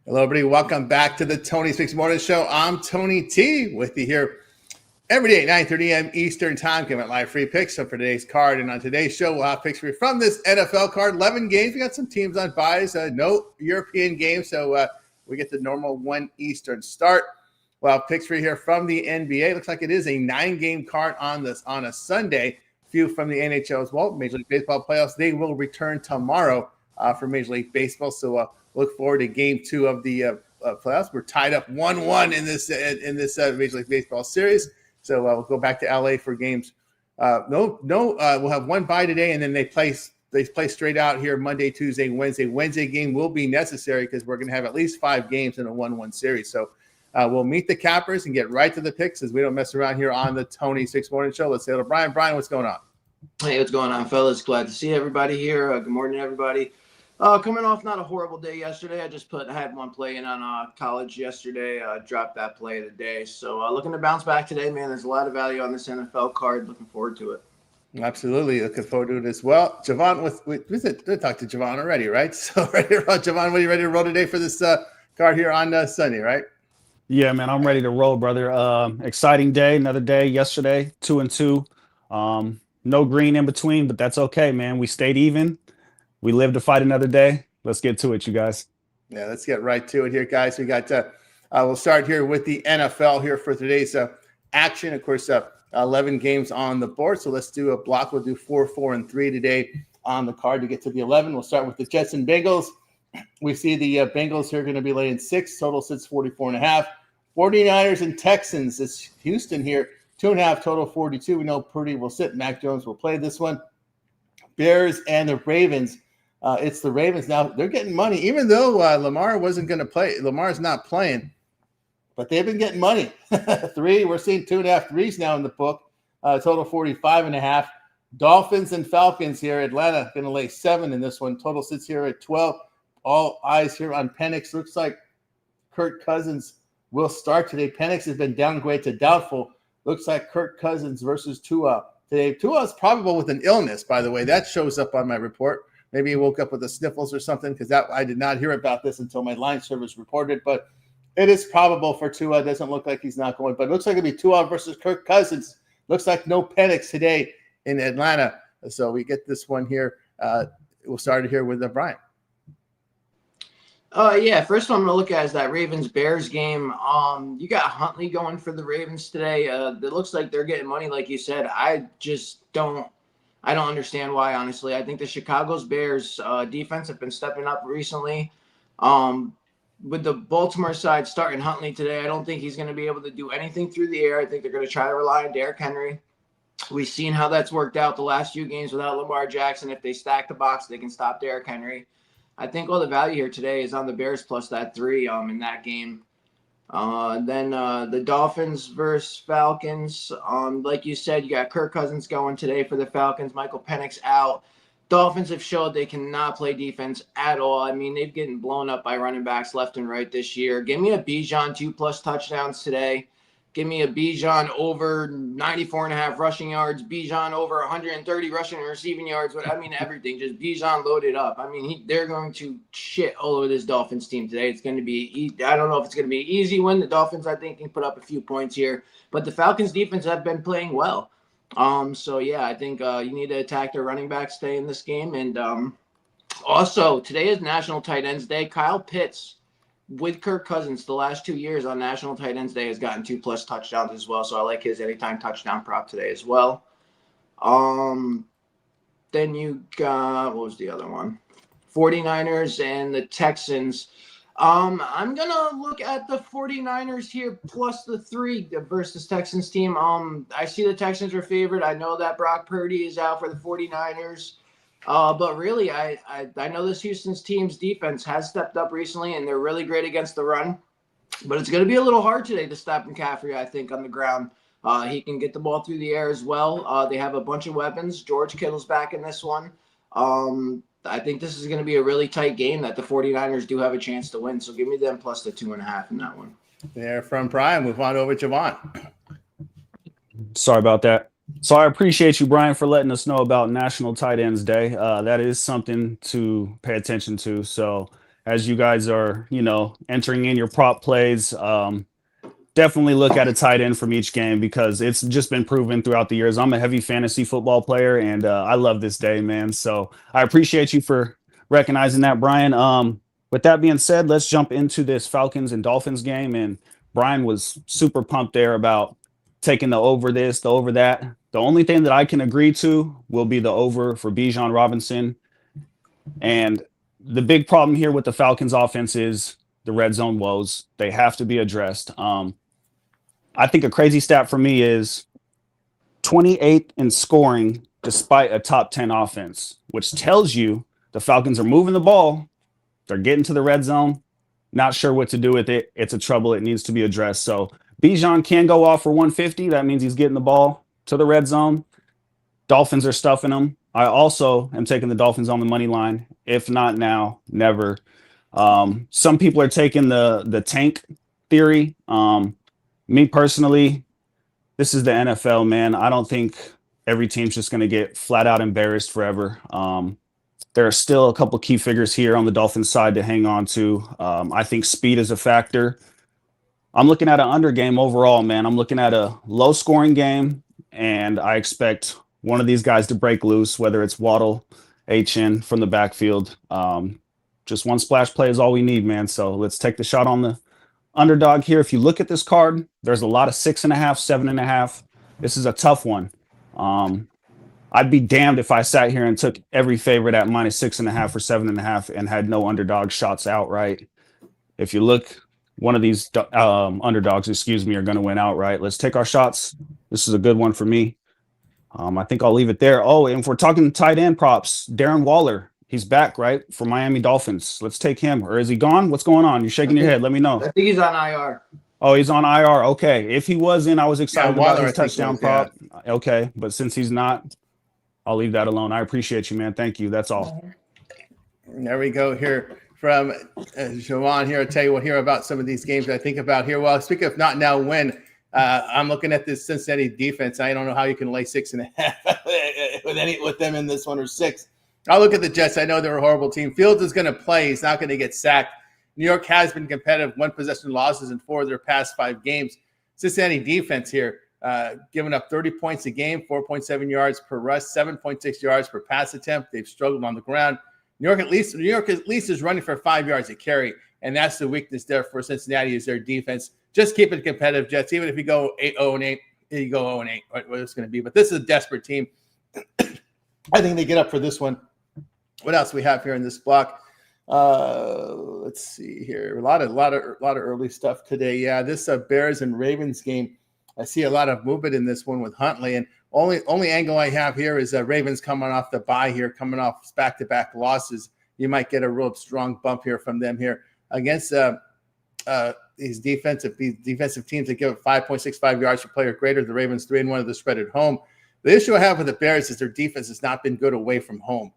Hello, everybody. Welcome back to the Tony Six Morning Show. I'm Tony T with you here every day at 9:30 a.m. Eastern Time. Giving live free picks for today's card. And on today's show, we'll have picks for you from this NFL card. 11 games. We got some teams on buys. No European games, so we get the normal 1 Eastern start. We'll have picks for you here from the NBA. Looks like it is a 9-game card on a Sunday. A few from the NHL as well. Major League Baseball playoffs. They will return tomorrow for Major League Baseball. So look forward to Game 2 of the playoffs. We're tied up 1-1 in this Major League Baseball series. So we'll go back to LA for games. We'll have one bye today, and then they play straight out here Monday, Tuesday, Wednesday. Wednesday game will be necessary because we're going to have at least 5 games in a 1-1 series. So we'll meet the cappers and get right to the picks as we don't mess around here on the Tony Six Morning Show. Let's say hello to Brian. Brian, what's going on? Hey, what's going on, fellas? Glad to see everybody here. Good morning, everybody. Coming off not a horrible day yesterday. I had one play in on college yesterday. Dropped that play of the day. So looking to bounce back today, man. There's a lot of value on this NFL card. Looking forward to it. Absolutely. Looking forward to it as well. Javon, we talked to Javon already, right? So right here, Javon, are you ready to roll today for this card here on Sunday, right? Yeah, man, I'm ready to roll, brother. Exciting day, another day yesterday, 2-2. No green in between, but that's okay, man. We stayed even. We live to fight another day. Let's get to it, you guys. Yeah, let's get right to it here, guys. We got we'll start here with the NFL here for today's action. Of course, 11 games on the board. So let's do a block. We'll do 4, 4, and 3 today on the card to get to the 11. We'll start with the Jets and Bengals. We see the Bengals here going to be laying 6. Total sits 44.5. 49ers and Texans. It's Houston here. 2.5, total 42. We know Purdy will sit. Mac Jones will play this one. Bears and the Ravens. It's the Ravens now. They're getting money, even though Lamar wasn't going to play. Lamar's not playing, but they've been getting money. 3. We're seeing 2.5 threes now in the book. Total 45.5. Dolphins and Falcons here. Atlanta going to lay 7 in this one. Total sits here at 12. All eyes here on Penix. Looks like Kirk Cousins will start today. Penix has been downgraded to doubtful. Looks like Kirk Cousins versus Tua today. Tua is probable with an illness, by the way. That shows up on my report. Maybe he woke up with the sniffles or something because I did not hear about this until my line service reported. But it is probable for Tua. It doesn't look like he's not going. But it looks like it'll be Tua versus Kirk Cousins. Looks like no Penix today in Atlanta. So we get this one here. We'll start it here with Brian. Yeah, first one I'm going to look at is that Ravens-Bears game. You got Huntley going for the Ravens today. It looks like they're getting money, like you said. I don't understand why, honestly. I think the Chicago's Bears defense have been stepping up recently. With the Baltimore side starting Huntley today, I don't think he's going to be able to do anything through the air. I think they're going to try to rely on Derrick Henry. We've seen how that's worked out the last few games without Lamar Jackson. If they stack the box, they can stop Derrick Henry. I think all the value here today is on the Bears plus that 3 in that game. Then the Dolphins versus Falcons. Like you said, you got Kirk Cousins going today for the Falcons. Michael Penix out. Dolphins have showed they cannot play defense at all. I mean, they've getting blown up by running backs left and right this year. Give me a Bijan 2+ touchdowns today. Give me a Bijan over 94.5 rushing yards. Bijan over 130 rushing and receiving yards. I mean, everything. Just Bijan loaded up. I mean, they're going to shit all over this Dolphins team today. It's going to be I don't know if it's going to be an easy win. The Dolphins, I think, can put up a few points here. But the Falcons defense have been playing well. So, yeah, I think you need to attack their running backs today in this game. And also, today is National Tight Ends Day. Kyle Pitts, with Kirk Cousins, the last 2 years on National Tight Ends Day has gotten 2+ touchdowns as well. So I like his anytime touchdown prop today as well. Then you got, what was the other one? 49ers and the Texans. I'm going to look at the 49ers here plus the 3 versus Texans team. I see the Texans are favored. I know that Brock Purdy is out for the 49ers. But really, I know this Houston's team's defense has stepped up recently, and they're really great against the run. But it's going to be a little hard today to stop McCaffrey, I think, on the ground. He can get the ball through the air as well. They have a bunch of weapons. George Kittle's back in this one. I think this is going to be a really tight game that the 49ers do have a chance to win. So give me them plus the 2.5 in that one. There from Brian. Move on over to Javon. Sorry about that. So I appreciate you, Brian, for letting us know about National Tight Ends Day. That is something to pay attention to. So as you guys are, entering in your prop plays. Definitely look at a tight end from each game because it's just been proven throughout the years. I'm a heavy fantasy football player, and I love this day, man. So I appreciate you for recognizing that, Brian. With that being said, let's jump into this Falcons and Dolphins game. And Brian was super pumped there about taking the over this, the over that. The only thing that I can agree to will be the over for Bijan Robinson. And the big problem here with the Falcons offense is the red zone woes. They have to be addressed. I think a crazy stat for me is 28 in scoring despite a top 10 offense, which tells you the Falcons are moving the ball. They're getting to the red zone. Not sure what to do with it. It's a trouble. It needs to be addressed. So Bijan can go off for 150. That means he's getting the ball to the red zone. Dolphins are stuffing them. I also am taking the Dolphins on the money line. If not now, never. Some people are taking the tank theory. Me personally, this is the NFL, man. I don't think every team's just going to get flat out embarrassed forever. There are still a couple key figures here on the Dolphins side to hang on to. I think speed is a factor. I'm looking at an under game overall, man. I'm looking at a low scoring game, and I expect one of these guys to break loose, whether it's Waddle, HN from the backfield. Just one splash play is all we need, man. So let's take the shot on the underdog here. If you look at this card, there's a lot of 6.5, 7.5. This is a tough one. I'd be damned if I sat here and took every favorite at -6.5 or 7.5 and had no underdog shots outright. If you look, one of these underdogs, are going to win outright. Let's take our shots. This is a good one for me. I think I'll leave it there. Oh, and if we're talking tight end props, Darren Waller, he's back, right, for Miami Dolphins. Let's take him. Or is he gone? What's going on? You're shaking your head. Let me know. I think he's on IR. Oh, he's on IR. Okay. If he was in, I was excited about Waller, his touchdown prop. Yeah. Okay. But since he's not, I'll leave that alone. I appreciate you, man. Thank you. That's all. There we go here from Jawan here. I'll tell you what here about some of these games I think about here. Well, speaking of not now when, I'm looking at this Cincinnati defense. I don't know how you can lay 6.5 with them in this one or 6. I'll look at the Jets. I know they're a horrible team. Fields is going to play. He's not going to get sacked. New York has been competitive, 1 possession losses in 4 of their past 5 games. Cincinnati defense here, giving up 30 points a game, 4.7 yards per rush, 7.6 yards per pass attempt. They've struggled on the ground. New York at least is running for 5 yards a carry, and that's the weakness there for Cincinnati is their defense. Just keep it competitive, Jets. Even if you go 8-0-8, you go 0-8, what it's going to be. But this is a desperate team. I think they get up for this one. What else we have here in this block? Let's see here. A lot of early stuff today. Yeah, this Bears and Ravens game. I see a lot of movement in this one with Huntley, and only angle I have here is Ravens coming off the bye here, coming off back-to-back losses. You might get a real strong bump here from them here against these defensive teams that give up 5.65 yards per play or greater. The Ravens 3-1 of the spread at home. The issue I have with the Bears is their defense has not been good away from home.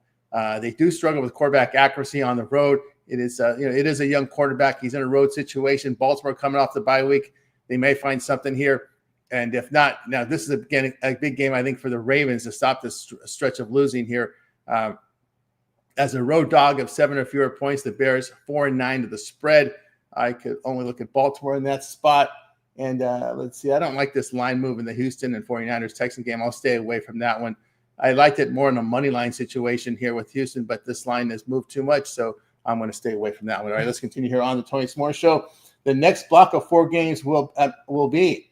They do struggle with quarterback accuracy on the road. It is a young quarterback. He's in a road situation. Baltimore coming off the bye week. They may find something here. And if not, now this is again a big game, I think, for the Ravens to stop this stretch of losing here. As a road dog of 7 or fewer points, the Bears 4-9 to the spread. I could only look at Baltimore in that spot. And let's see. I don't like this line move in the Houston and 49ers Texan game. I'll stay away from that one. I liked it more in a money line situation here with Houston, but this line has moved too much, so I'm going to stay away from that one. All right, let's continue here on the Tony S'more Show. The next block of 4 games will be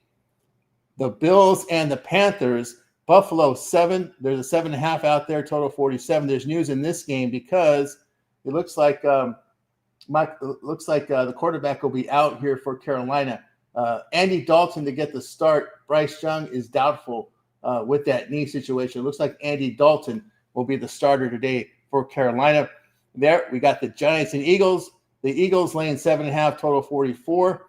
the Bills and the Panthers. Buffalo 7. There's a 7.5 out there. Total 47. There's news in this game because it looks like the quarterback will be out here for Carolina. Andy Dalton to get the start. Bryce Young is doubtful with that knee situation. It looks like Andy Dalton will be the starter today for Carolina. There we got the Giants and Eagles. The Eagles laying 7.5, total 44.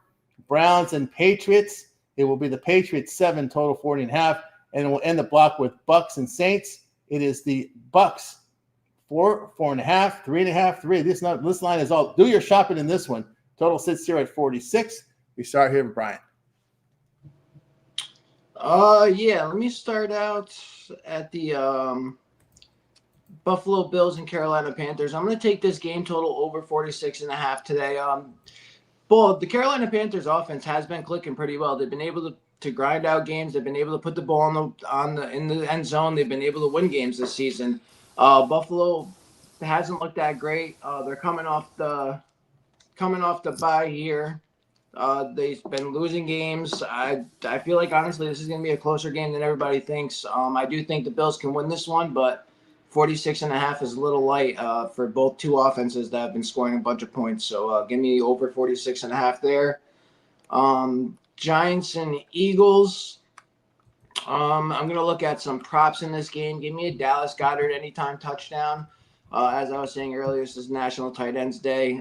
Browns and Patriots. It will be the Patriots 7, total 40.5. And we'll end the block with Bucks and Saints. It is the Bucks 4, 4.5, 3.5, 3. This line is all. Do your shopping in this one. Total sits here at 46. We start here with Brian. Yeah, let me start out at the Buffalo Bills and Carolina Panthers. I'm going to take this game total over 46.5 today. Well, the Carolina Panthers offense has been clicking pretty well. They've been able to grind out games. They've been able to put the ball in the end zone. They've been able to win games this season. Buffalo hasn't looked that great. They're coming off the bye here. They've been losing games. I feel like, honestly, this is going to be a closer game than everybody thinks. I do think the Bills can win this one, but 46.5 is a little light for both two offenses that have been scoring a bunch of points. So give me over 46.5 there. Giants and Eagles. I'm going to look at some props in this game. Give me a Dallas Goedert anytime touchdown. As I was saying earlier, this is National Tight Ends Day.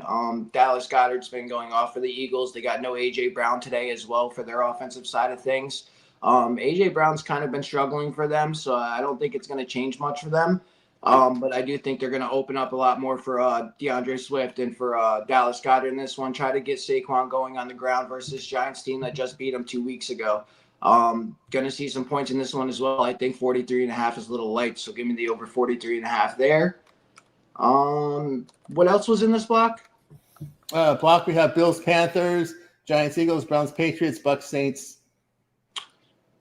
Dallas Goedert's been going off for the Eagles. They got no A.J. Brown today as well for their offensive side of things. A.J. Brown's kind of been struggling for them, so I don't think it's going to change much for them. But I do think they're going to open up a lot more for DeAndre Swift and for Dallas Goedert in this one. Try to get Saquon going on the ground versus Giants team that just beat them 2 weeks ago. Going to see some points in this one as well. I think 43.5 is a little light, so give me the over 43.5 there. What else was in this block? Block we have Bills, Panthers, Giants, Eagles, Browns, Patriots, Bucks, Saints.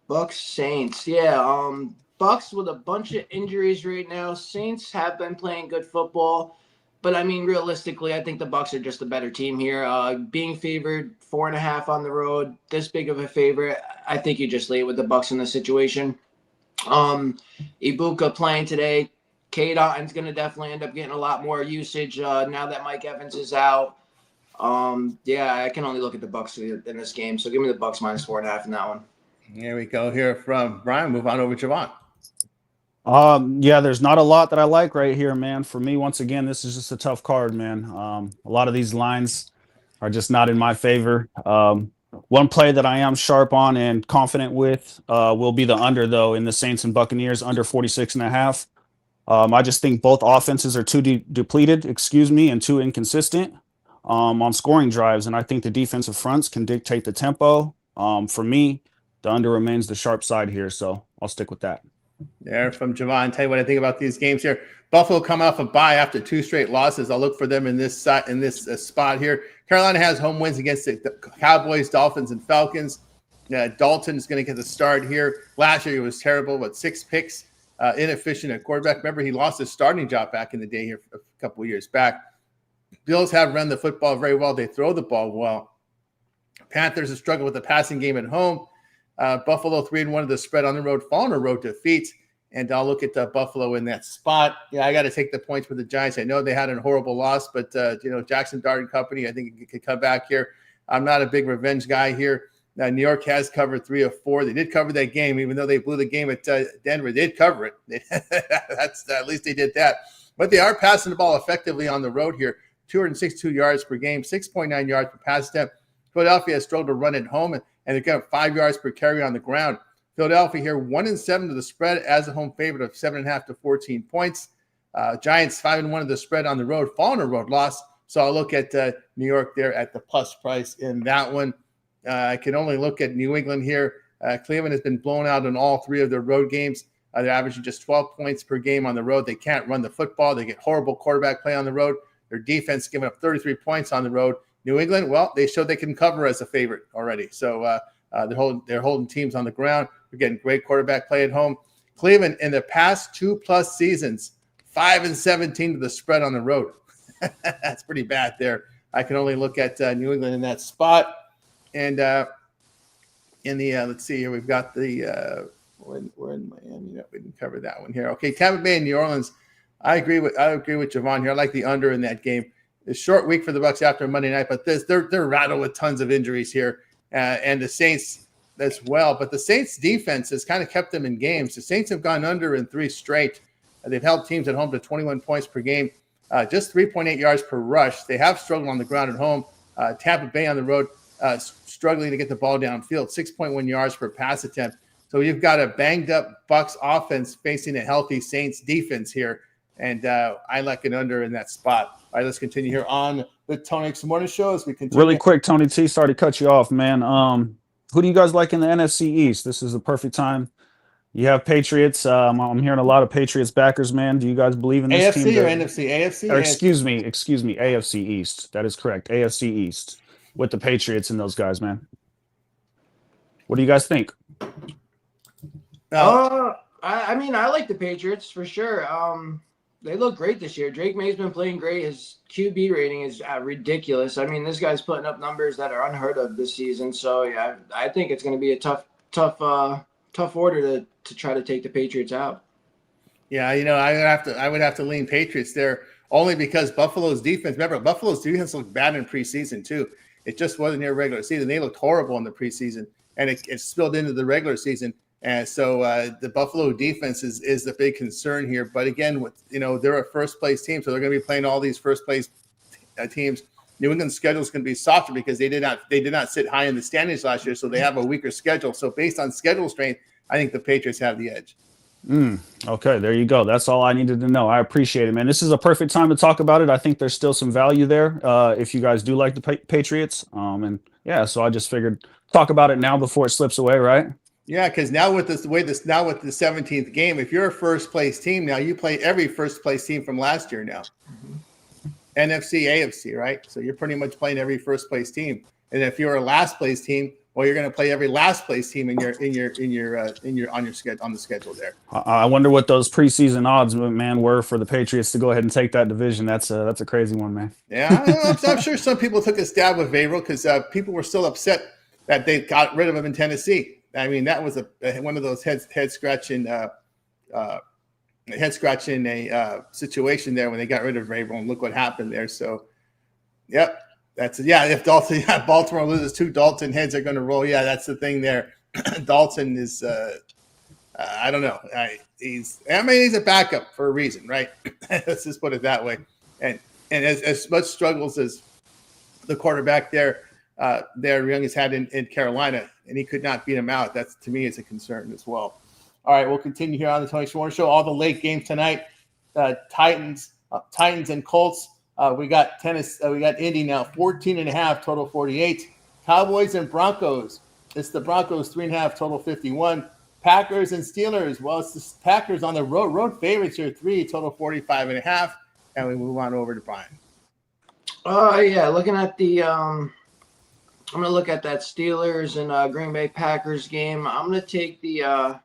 Bucks, Saints. Yeah. Bucks with a bunch of injuries right now. Saints have been playing good football, but I mean, realistically, I think the Bucks are just a better team here. Being favored 4.5 on the road, this big of a favorite, I think you just lay it with the Bucks in this situation. Ibuka playing today. Cade Otton's going to definitely end up getting a lot more usage now that Mike Evans is out. Yeah, I can only look at the Bucks in this game, so give me the Bucks minus 4.5 in that one. Here we go here from Brian. Move on over to Javon. Yeah, there's not a lot that I like right here, man. For me, once again, this is just a tough card, man. A lot of these lines are just not in my favor. One play that I am sharp on and confident with will be the under, though, in the Saints and Buccaneers, under 46.5. I just think both offenses are too depleted, and too inconsistent on scoring drives. And I think the defensive fronts can dictate the tempo. For me, the under remains the sharp side here, so I'll stick with that. There from Javon. Tell you what I think about these games here. Buffalo come off a bye after 2 straight losses. I'll look for them in this spot here. Carolina has home wins against the Cowboys, Dolphins, and Falcons. Dalton is going to get the start here. Last year he was terrible, but 6 picks, inefficient at quarterback. Remember, he lost his starting job back in the day here a couple of years back. Bills have run the football very well. They throw the ball well. Panthers have struggled with the passing game at home. Buffalo 3-1 of the spread on the road, fall on the road defeat. And I'll look at Buffalo in that spot. Yeah, I got to take the points with the Giants. I know they had a horrible loss, but Jackson Dart and company, I think it could come back here. I'm not a big revenge guy here. New York has covered 3 of 4. They did cover that game, even though they blew the game at Denver. They did cover it. That's at least they did that. But they are passing the ball effectively on the road here. 262 yards per game, 6.9 yards per pass attempt. Philadelphia has struggled to run at home, and they're got 5 yards per carry on the ground. Philadelphia here 1-7 to the spread as a home favorite of 7.5 to 14 points. Giants 5-1 of the spread on the road, fall on the road loss. So I'll look at New York there at the plus price in that one. I can only look at New England here. Cleveland has been blown out in all 3 of their road games. They're averaging just 12 points per game on the road. They can't run the football. They get horrible quarterback play on the road. Their defense giving up 33 points on the road. New England, well, they showed they can cover as a favorite already. So they're holding teams on the ground. We're getting great quarterback play at home. Cleveland, in the past 2+ seasons, 5-17 to the spread on the road. That's pretty bad there. I can only look at New England in that spot. And in the let's see here, we've got the we're in Miami. No, we didn't cover that one here. Okay, Tampa Bay and New Orleans. I agree with Javon here. I like the under in that game. It's a short week for the Bucs after Monday night, but they're rattled with tons of injuries here, and the Saints as well. But the Saints defense has kind of kept them in games. The Saints have gone under in 3 straight. They've held teams at home to 21 points per game, just 3.8 yards per rush. They have struggled on the ground at home. Tampa Bay on the road, struggling to get the ball downfield, 6.1 yards per pass attempt. So you've got a banged up Bucs offense facing a healthy Saints defense here. And I like it under in that spot. All right, let's continue here on the Tony X Morning Show as we continue. Really quick, Tony T, sorry to cut you off, man. Who do you guys like in the NFC East? This is the perfect time You have Patriots. I'm hearing a lot of Patriots backers, man. Do you guys believe in this team? AFC or NFC? AFC? Or AFC. excuse me, AFC East. That is correct. AFC East with the Patriots and those guys, man. What do you guys think? I mean, I like the Patriots for sure. They look great this year. Drake May's been playing great. His QB rating is ridiculous. I mean, this guy's putting up numbers that are unheard of this season. So yeah, I think it's going to be a tough order to try to take the Patriots out. Yeah, I would have to lean Patriots there only because Buffalo's defense. Remember, Buffalo's defense looked bad in preseason too. It just wasn't their regular season. They looked horrible in the preseason, and it spilled into the regular season. And so the Buffalo defense is the big concern here. But again, they're a first place team, so they're going to be playing all these first place teams. New England's schedule is going to be softer because they did not sit high in the standings last year, so they have a weaker schedule. So based on schedule strength, I think the Patriots have the edge. Okay, there you go. That's all I needed to know. I appreciate it, man. This is a perfect time to talk about it. I think there's still some value there if you guys do like the Patriots. And yeah, so I just figured talk about it now before it slips away, right? Yeah, because now with the 17th game, if you're a first place team now, you play every first place team from last year now. Mm-hmm. NFC, AFC, right? So you're pretty much playing every first place team. And if you're a last place team, well, you're going to play every last place team on the schedule there. I wonder what those preseason odds, man, were for the Patriots to go ahead and take that division. That's a crazy one, man. Yeah, I'm sure some people took a stab with Vrabel because people were still upset that they got rid of him in Tennessee. I mean, that was one of those head scratching situation there when they got rid of Vrabel, and look what happened there. So, yep. If Baltimore loses two, Dalton heads are going to roll. Yeah, that's the thing there. Dalton is, I don't know. He's a backup for a reason, right? Let's just put it that way. And as much struggles as the quarterback there Young has had in Carolina, and he could not beat him out. That's, to me, is a concern as well. All right, we'll continue here on the Tony Schwartz Show. All the late games tonight: Titans and Colts. We got tennis. We got Indy now, 14.5, total 48. Cowboys and Broncos. It's the Broncos, 3.5, total 51. Packers and Steelers. Well, it's the Packers on the road. Road favorites here, 3, total 45.5. And we move on over to Brian. Yeah, looking at the I'm going to look at that Steelers and Green Bay Packers game. I'm going to take the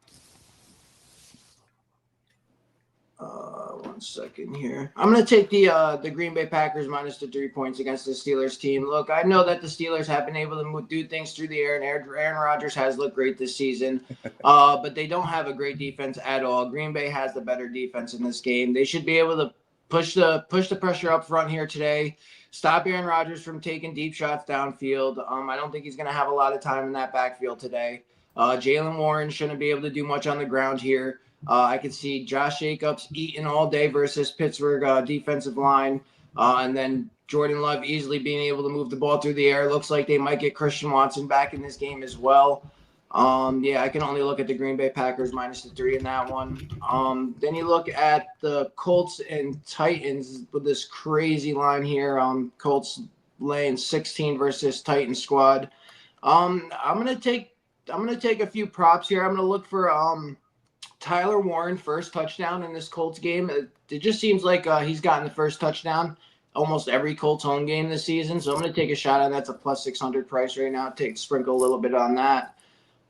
1 second here. I'm going to take the Green Bay Packers minus the 3 points against the Steelers team. Look, I know that the Steelers have been able to do things through the air, and Aaron Rodgers has looked great this season, but they don't have a great defense at all. Green Bay has the better defense in this game. They should be able to push the pressure up front here today. Stop Aaron Rodgers from taking deep shots downfield. I don't think he's going to have a lot of time in that backfield today. Jaylen Warren shouldn't be able to do much on the ground here. I could see Josh Jacobs eating all day versus Pittsburgh defensive line. And then Jordan Love easily being able to move the ball through the air. Looks like they might get Christian Watson back in this game as well. I can only look at the Green Bay Packers minus the 3 in that one. Then you look at the Colts and Titans with this crazy line here. Colts laying 16 versus Titans squad. I'm gonna take a few props here. I'm gonna look for Tyler Warren first touchdown in this Colts game. It just seems like he's gotten the first touchdown almost every Colts home game this season. So I'm gonna take a shot on that. That's a plus 600 price right now. Sprinkle a little bit on that.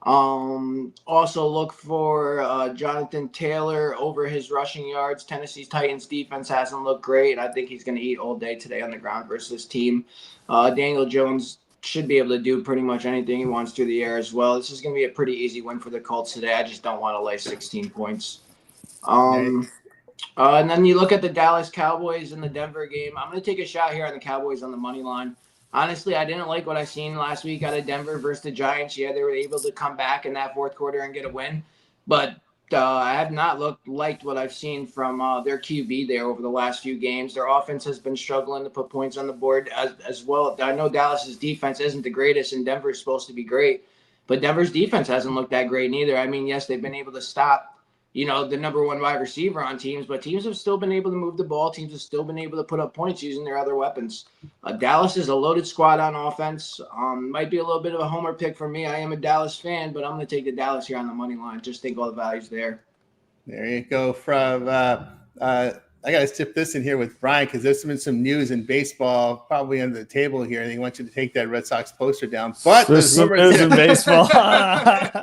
Also look for Jonathan Taylor over his rushing yards. Tennessee's Titans defense hasn't looked great. I think he's going to eat all day today on the ground versus this team. Daniel Jones should be able to do pretty much anything he wants through the air as well. This is going to be a pretty easy win for the Colts today. I just don't want to lay 16 points. And then you look at the Dallas Cowboys in the Denver game. I'm going to take a shot here on the Cowboys on the money line. Honestly, I didn't like what I seen last week out of Denver versus the Giants. Yeah, they were able to come back in that fourth quarter and get a win. But I have not liked what I've seen from their QB there over the last few games. Their offense has been struggling to put points on the board as well. I know Dallas's defense isn't the greatest, and Denver's supposed to be great. But Denver's defense hasn't looked that great neither. I mean, yes, they've been able to stop the number one wide receiver on teams, but teams have still been able to move the ball. Teams have still been able to put up points using their other weapons. Dallas is a loaded squad on offense. Might be a little bit of a homer pick for me. I am a Dallas fan, but I'm going to take the Dallas here on the money line. Just think all the values there. There you go. From I got to tip this in here with Brian because there's been some news in baseball probably under the table here, and he wants you to take that Red Sox poster down. But there's some news in baseball.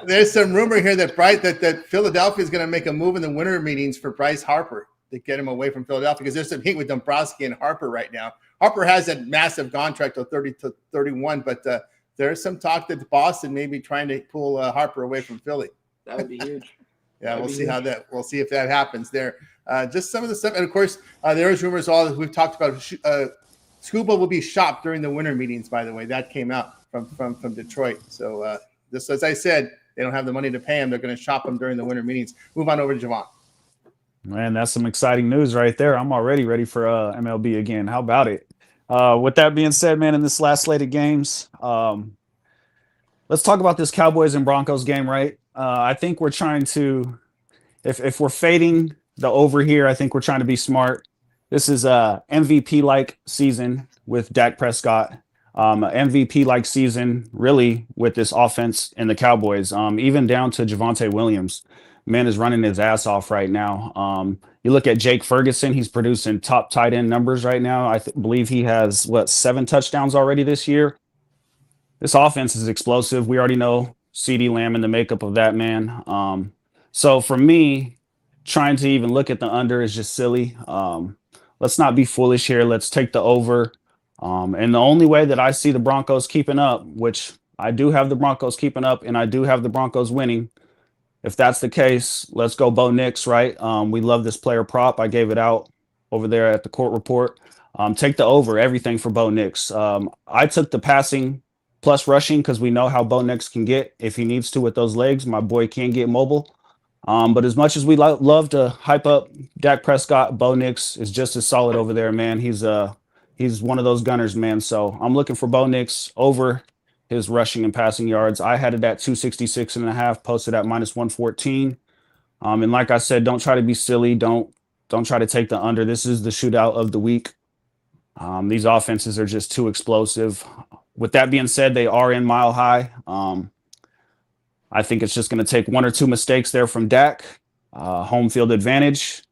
There's some rumor here that that Philadelphia is going to make a move in the winter meetings for Bryce Harper to get him away from Philadelphia because there's some heat with Dombrowski and Harper right now. Harper has that massive contract of 30 to 31, but there's some talk that Boston may be trying to pull Harper away from Philly. That would be huge. Yeah, we'll see we'll see if that happens there. Just some of the stuff. And of course, there is rumors we've talked about. Scuba will be shopped during the winter meetings, by the way. That came out from Detroit. So just as I said, they don't have the money to pay him. They're going to shop him during the winter meetings. Move on over to Javon. Man, that's some exciting news right there. I'm already ready for MLB again. How about it? With that being said, man, in this last slate of games, let's talk about this Cowboys and Broncos game, right? I think we're trying to, if we're fading the over here, I think we're trying to be smart. This is a MVP-like season with Dak Prescott. MVP-like season, really, with this offense and the Cowboys, even down to Javonte Williams. Man is running his ass off right now. You look at Jake Ferguson, he's producing top tight end numbers right now. I believe he has, 7 touchdowns already this year. This offense is explosive. We already know CeeDee Lamb and the makeup of that man. So for me, trying to even look at the under is just silly. Let's not be foolish here. Let's take the over. And the only way that I see the Broncos keeping up, which I do have the Broncos keeping up and I do have the Broncos winning. If that's the case, let's go Bo Nix, right? We love this player prop. I gave it out over there at the court report. Take the over, everything for Bo Nix. I took the passing plus rushing because we know how Bo Nix can get if he needs to with those legs. My boy can get mobile. But as much as we love to hype up Dak Prescott, Bo Nix is just as solid over there, man. He's one of those gunners, man. So I'm looking for Bo Nix over his rushing and passing yards. I had it at 266.5, posted at -114. And like I said, don't try to be silly. Don't try to take the under. This is the shootout of the week. These offenses are just too explosive. With that being said, they are in Mile High. I think it's just going to take 1 or 2 mistakes there from Dak. Home field advantage.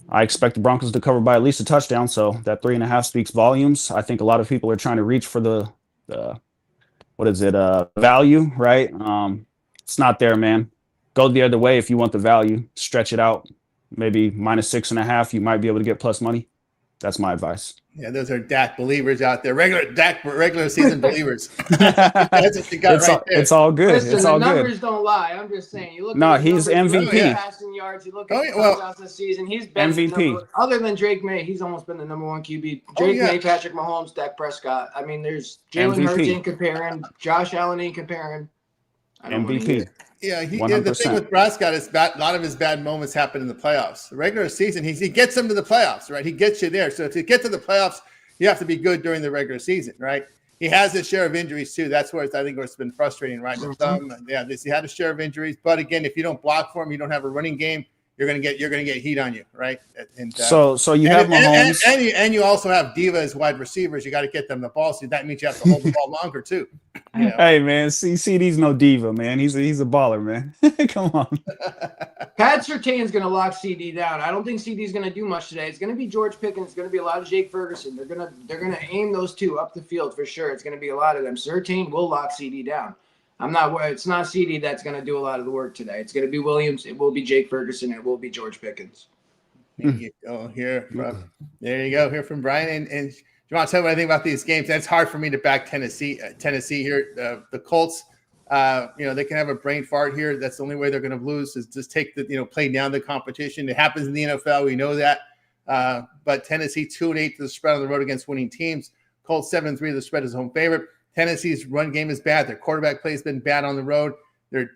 I expect the Broncos to cover by at least a touchdown, so that 3.5 speaks volumes. I think a lot of people are trying to reach for the value, right? It's not there, man. Go the other way if you want the value. Stretch it out. Maybe -6.5. You might be able to get plus money. That's my advice. Yeah, those are Dak believers out there. Regular season believers. That's what you got right there. It's all good. Listen, it's all the good. numbers don't lie. I'm just saying. You look. No, at he's numbers, MVP. You look at passing yards. You look at touchdowns this season. He's been MVP. Other than Drake May, he's almost been the number 1 QB. Drake May, Patrick Mahomes, Dak Prescott. I mean, there's Jalen Hurts ain't comparing. Josh Allen ain't comparing. MVP. Yeah, the thing with Prescott is a lot of his bad moments happen in the playoffs. The regular season, he gets them to the playoffs, right? He gets you there. So to get to the playoffs, you have to be good during the regular season, right? He has his share of injuries too. That's where I think it's been frustrating, right? He had a share of injuries, but again, if you don't block for him, you don't have a running game. You're gonna get heat on you, right? And so you have Mahomes, and you also have Diva as wide receivers. You got to get them the ball, so that means you have to hold the ball longer too. You know? Hey man, CD's no diva, man. He's a baller, man. Come on. Pat Surtain's going to lock CD down. I don't think CD's going to do much today. It's going to be George Pickens. It's going to be a lot of Jake Ferguson. They're going to aim those two up the field for sure. It's going to be a lot of them. Surtain will lock CD down. It's not CD that's going to do a lot of the work today. It's going to be Williams. It will be Jake Ferguson. It will be George Pickens. There you go. There you go. Here from Brian. And do you want to tell me what I think about these games? It's hard for me to back Tennessee here. The Colts, they can have a brain fart here. That's the only way they're going to lose is just take play down the competition. It happens in the NFL. We know that. But Tennessee 2-8 to the spread on the road against winning teams. Colts 7-3 the spread is home favorite. Tennessee's run game is bad. Their quarterback play has been bad on the road. Their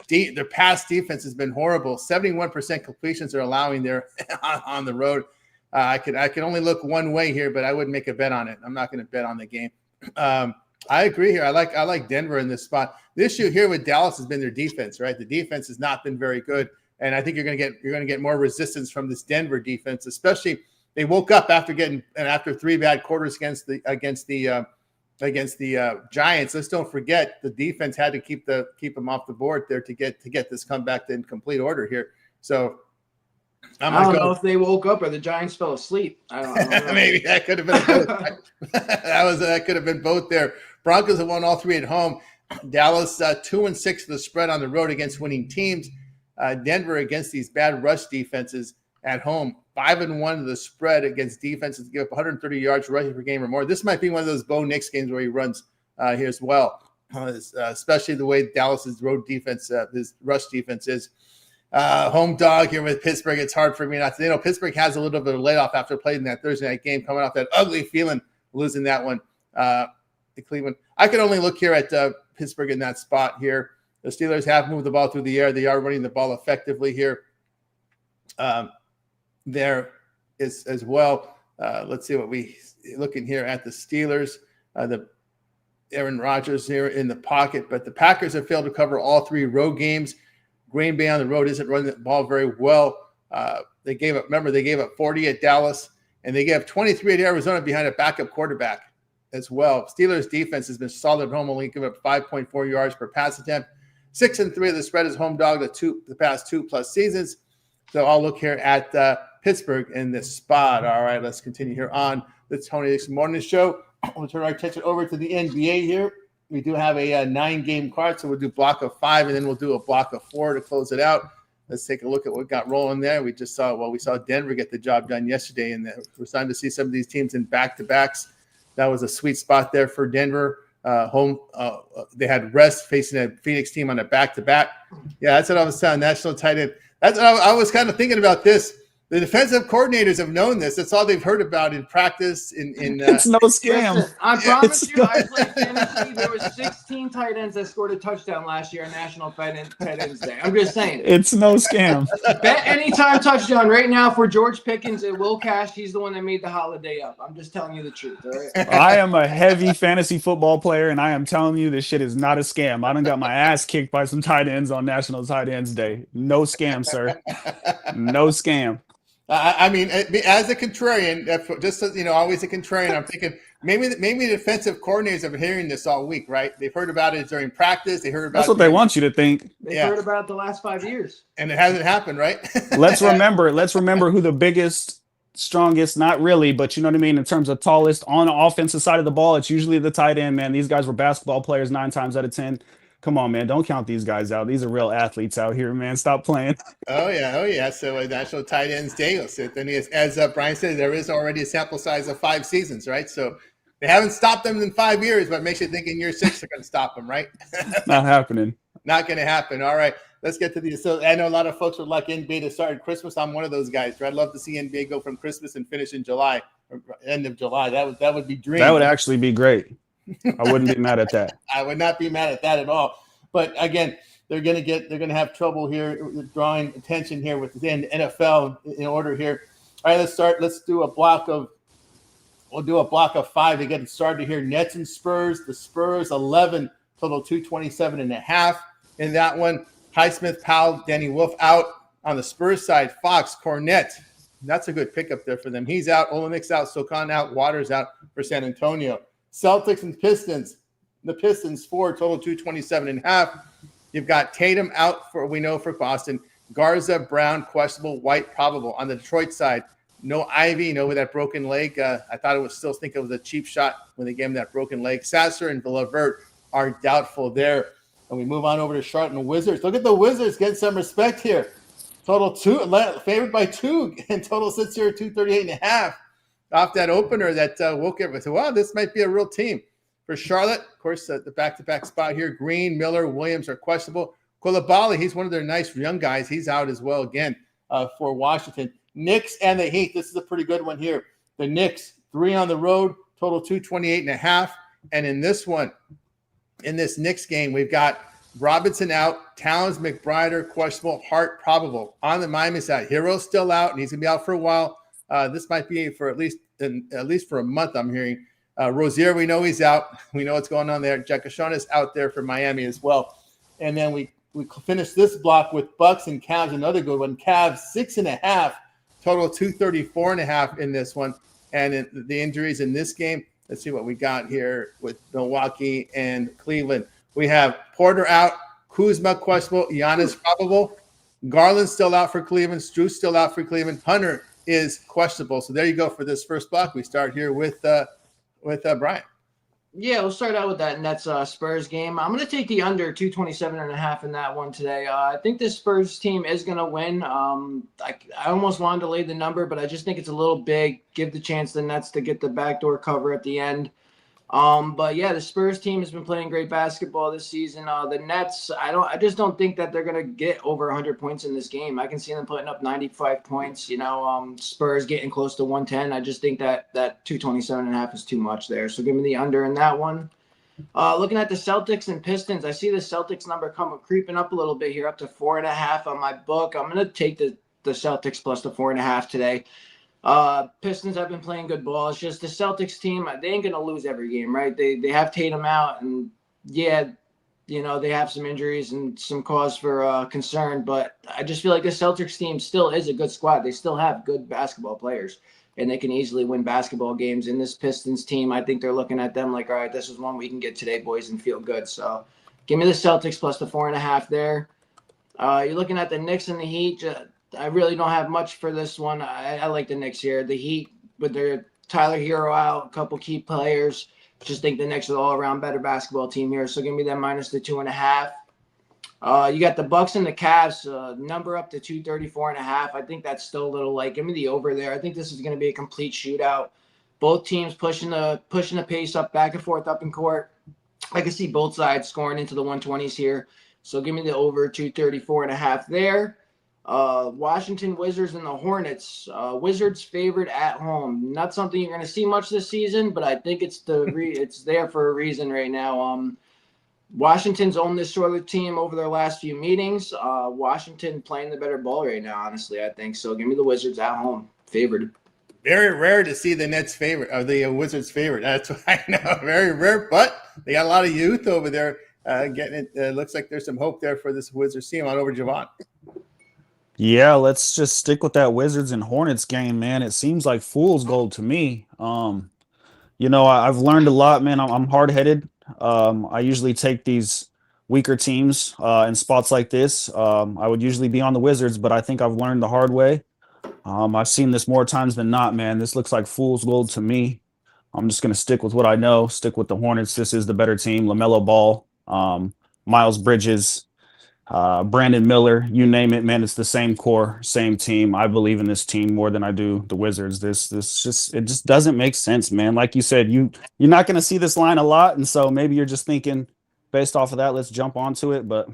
pass defense has been horrible. 71% completions are allowing there on the road. I could only look one way here, but I wouldn't make a bet on it. I'm not going to bet on the game. I agree here. I like Denver in this spot. The issue here with Dallas has been their defense, right? The defense has not been very good. And I think you're going to get more resistance from this Denver defense, especially they woke up after 3 bad quarters against the Giants. Let's don't forget the defense had to keep them off the board there to get this comeback in complete order here. So I don't know if they woke up or the Giants fell asleep. I don't know. Maybe that could have been both. that could have been both there. Broncos have won all 3 at home. Dallas 2-6 for the spread on the road against winning teams. Denver against these bad rush defenses at home, 5-1 to the spread against defenses give up 130 yards rushing per game or more. This might be one of those Bo Nix games where he runs here as well, especially the way Dallas's road defense, his rush defense is. Home dog here with Pittsburgh. It's hard for me not to. Pittsburgh has a little bit of a layoff after playing that Thursday night game, coming off that ugly feeling, losing that one to Cleveland. I can only look here at Pittsburgh in that spot here. The Steelers have moved the ball through the air. They are running the ball effectively here. There is as well. Let's see what we looking here at the Steelers. The Aaron Rodgers here in the pocket, but the Packers have failed to cover all 3 road games. Green Bay on the road isn't running the ball very well. They gave up 40 at Dallas, and they gave 23 at Arizona behind a backup quarterback as well. Steelers defense has been solid at home, only giving up 5.4 yards per pass attempt. 6-3 of the spread is home dog the past 2+ seasons. So I'll look here at Pittsburgh in this spot. All right, let's continue here on the Tony Dixon Morning Show. We'll turn our attention over to the NBA here. We do have a 9-game card, so we'll do block of 5, and then we'll do a block of 4 to close it out. Let's take a look at what got rolling there. We saw Denver get the job done yesterday, and we're starting to see some of these teams in back-to-backs. That was a sweet spot there for Denver. They had rest facing a Phoenix team on a back-to-back. Yeah, that's what I was telling national tight end. That's what I was kind of thinking about this. The defensive coordinators have known this. That's all they've heard about in practice. It's no scam. Listen, I promise you, I played fantasy. There was 16 tight ends that scored a touchdown last year on National Tight Ends Day. I'm just saying. It's no scam. Bet anytime touchdown right now for George Pickens. It will cash. He's the one that made the holiday up. I'm just telling you the truth. All right? I am a heavy fantasy football player, and I am telling you this shit is not a scam. I done got my ass kicked by some tight ends on National Tight Ends Day. No scam, sir. No scam. I mean, as a contrarian, just always a contrarian. I'm thinking maybe the defensive coordinators have been hearing this all week, right? They've heard about it during practice. They heard about That's what they want you to think. They've heard about it the last 5 years, and it hasn't happened, right? Let's remember who the biggest, strongest, not really, but you know what I mean, in terms of tallest on the offensive side of the ball. It's usually the tight end, man. These guys were basketball players 9 times out of 10. Come on, man. Don't count these guys out. These are real athletes out here, man. Stop playing. Oh, yeah. So National Tight Ends Day. Then as Brian said, there is already a sample size of 5 seasons, right? So they haven't stopped them in 5 years, but makes you think in year 6 they're going to stop them, right? Not happening. Not going to happen. All right. Let's get to these. So I know a lot of folks would like NBA to start at Christmas. I'm one of those guys. Right? I'd love to see NBA go from Christmas and finish in July, or end of July. That would be dream. That would actually be great. I wouldn't be mad at that. I would not be mad at that at all. But again, they're going to have trouble here drawing attention here with the NFL in order here. All right, let's start. We'll do a block of 5 to get it started here. Nets and Spurs. The Spurs 11, total 227.5 in that one. Highsmith, Powell, Danny Wolf out. On the Spurs side, Fox, Cornette. That's a good pickup there for them. He's out. Olenik's out. Sokan out. Waters out for San Antonio. Celtics and Pistons. The Pistons 4, total 227.5. You've got Tatum out for Boston. Garza, Brown, questionable. White, probable. On the Detroit side, no Ivy, with that broken leg. I thought it was a cheap shot when they gave him that broken leg. Sasser and LeVert are doubtful there. And we move on over to Charlotte and Wizards. Look at the Wizards getting some respect here. Total 2, favored by 2, and total sits here at 238.5. Off that opener that woke everyone to, wow, this might be a real team. For Charlotte, of course, the back-to-back spot here. Green, Miller, Williams are questionable. Coulibaly, he's one of their nice young guys. He's out as well again for Washington. Knicks and the Heat. This is a pretty good one here. The Knicks, 3 on the road, total 228.5. And in this Knicks game, we've got Robinson out, Towns, McBride questionable, Hart probable. On the Miami side, Hero's still out, and he's going to be out for a while. This might be for at least for a month, I'm hearing. Rozier, we know he's out. We know what's going on there. Jack O'Shawn is out there for Miami as well. And then we we finished this block with Bucks and Cavs, another good one. Cavs 6.5, total 234.5 in this one. And in the injuries in this game, let's see what we got here with Milwaukee and Cleveland. We have Porter out, Kuzma questionable, Giannis probable, Garland still out for Cleveland, Strus still out for Cleveland, Hunter is questionable. So there you go for this first block. We start here with Brian. Yeah, we'll start out with that Nets Spurs game. I'm going to take the under 227.5 in that one today. I think this Spurs team is going to win. I almost wanted to lay the number, but I just think it's a little big. Give the chance to the Nets to get the backdoor cover at the end. But yeah, the Spurs team has been playing great basketball this season. The Nets, I just don't think that they're going to get over 100 points in this game. I can see them putting up 95 points, Spurs getting close to 110. I just think that 227.5 is too much there. So give me the under in that one. Looking at the Celtics and Pistons, I see the Celtics number creeping up a little bit here, up to 4.5 on my book. I'm going to take the Celtics plus the 4.5 today. Pistons have been playing good ball. It's just the Celtics team, they ain't going to lose every game, right? They have Tatum out, and yeah, they have some injuries and some cause for concern, but I just feel like the Celtics team still is a good squad. They still have good basketball players, and they can easily win basketball games. In this Pistons team, I think they're looking at them like, all right, this is one we can get today, boys, and feel good. So give me the Celtics plus the 4.5 there. You're looking at the Knicks and the Heat. I really don't have much for this one. I like the Knicks here. The Heat with their Tyler Hero out, a couple key players. Just think the Knicks are the all-around better basketball team here. So give me that minus the 2.5. You got the Bucks and the Cavs, number up to 234.5. I think that's still a little light. Give me the over there. I think this is going to be a complete shootout. Both teams pushing the pace up, back and forth up in court. I can see both sides scoring into the 120s here. So give me the over 234.5 there. Washington Wizards and the Hornets. Wizards favored at home. Not something you're going to see much this season, but I think it's it's there for a reason right now. Washington's owned this sort of team over their last few meetings. Washington playing the better ball right now, honestly, I think. So give me the Wizards at home, favored. Very rare to see the Nets favorite or the Wizards favorite. That's what I know. Very rare, but they got a lot of youth over there getting it. Looks like there's some hope there for this Wizards team. On over to Javon. Yeah, let's just stick with that Wizards and Hornets game, man. It seems like fool's gold to me. I've learned a lot, man. I'm hard-headed. I usually take these weaker teams in spots like this. I would usually be on the Wizards, but I think I've learned the hard way. I've seen this more times than not, man. This looks like fool's gold to me. I'm just going to stick with what I know, stick with the Hornets. This is the better team. LaMelo Ball, Miles Bridges, Brandon Miller, you name it, man. It's the same core, same team. I believe in this team more than I do the Wizards. It just doesn't make sense, man. Like you said, you're not going to see this line a lot, and so maybe you're just thinking based off of that, let's jump onto it. But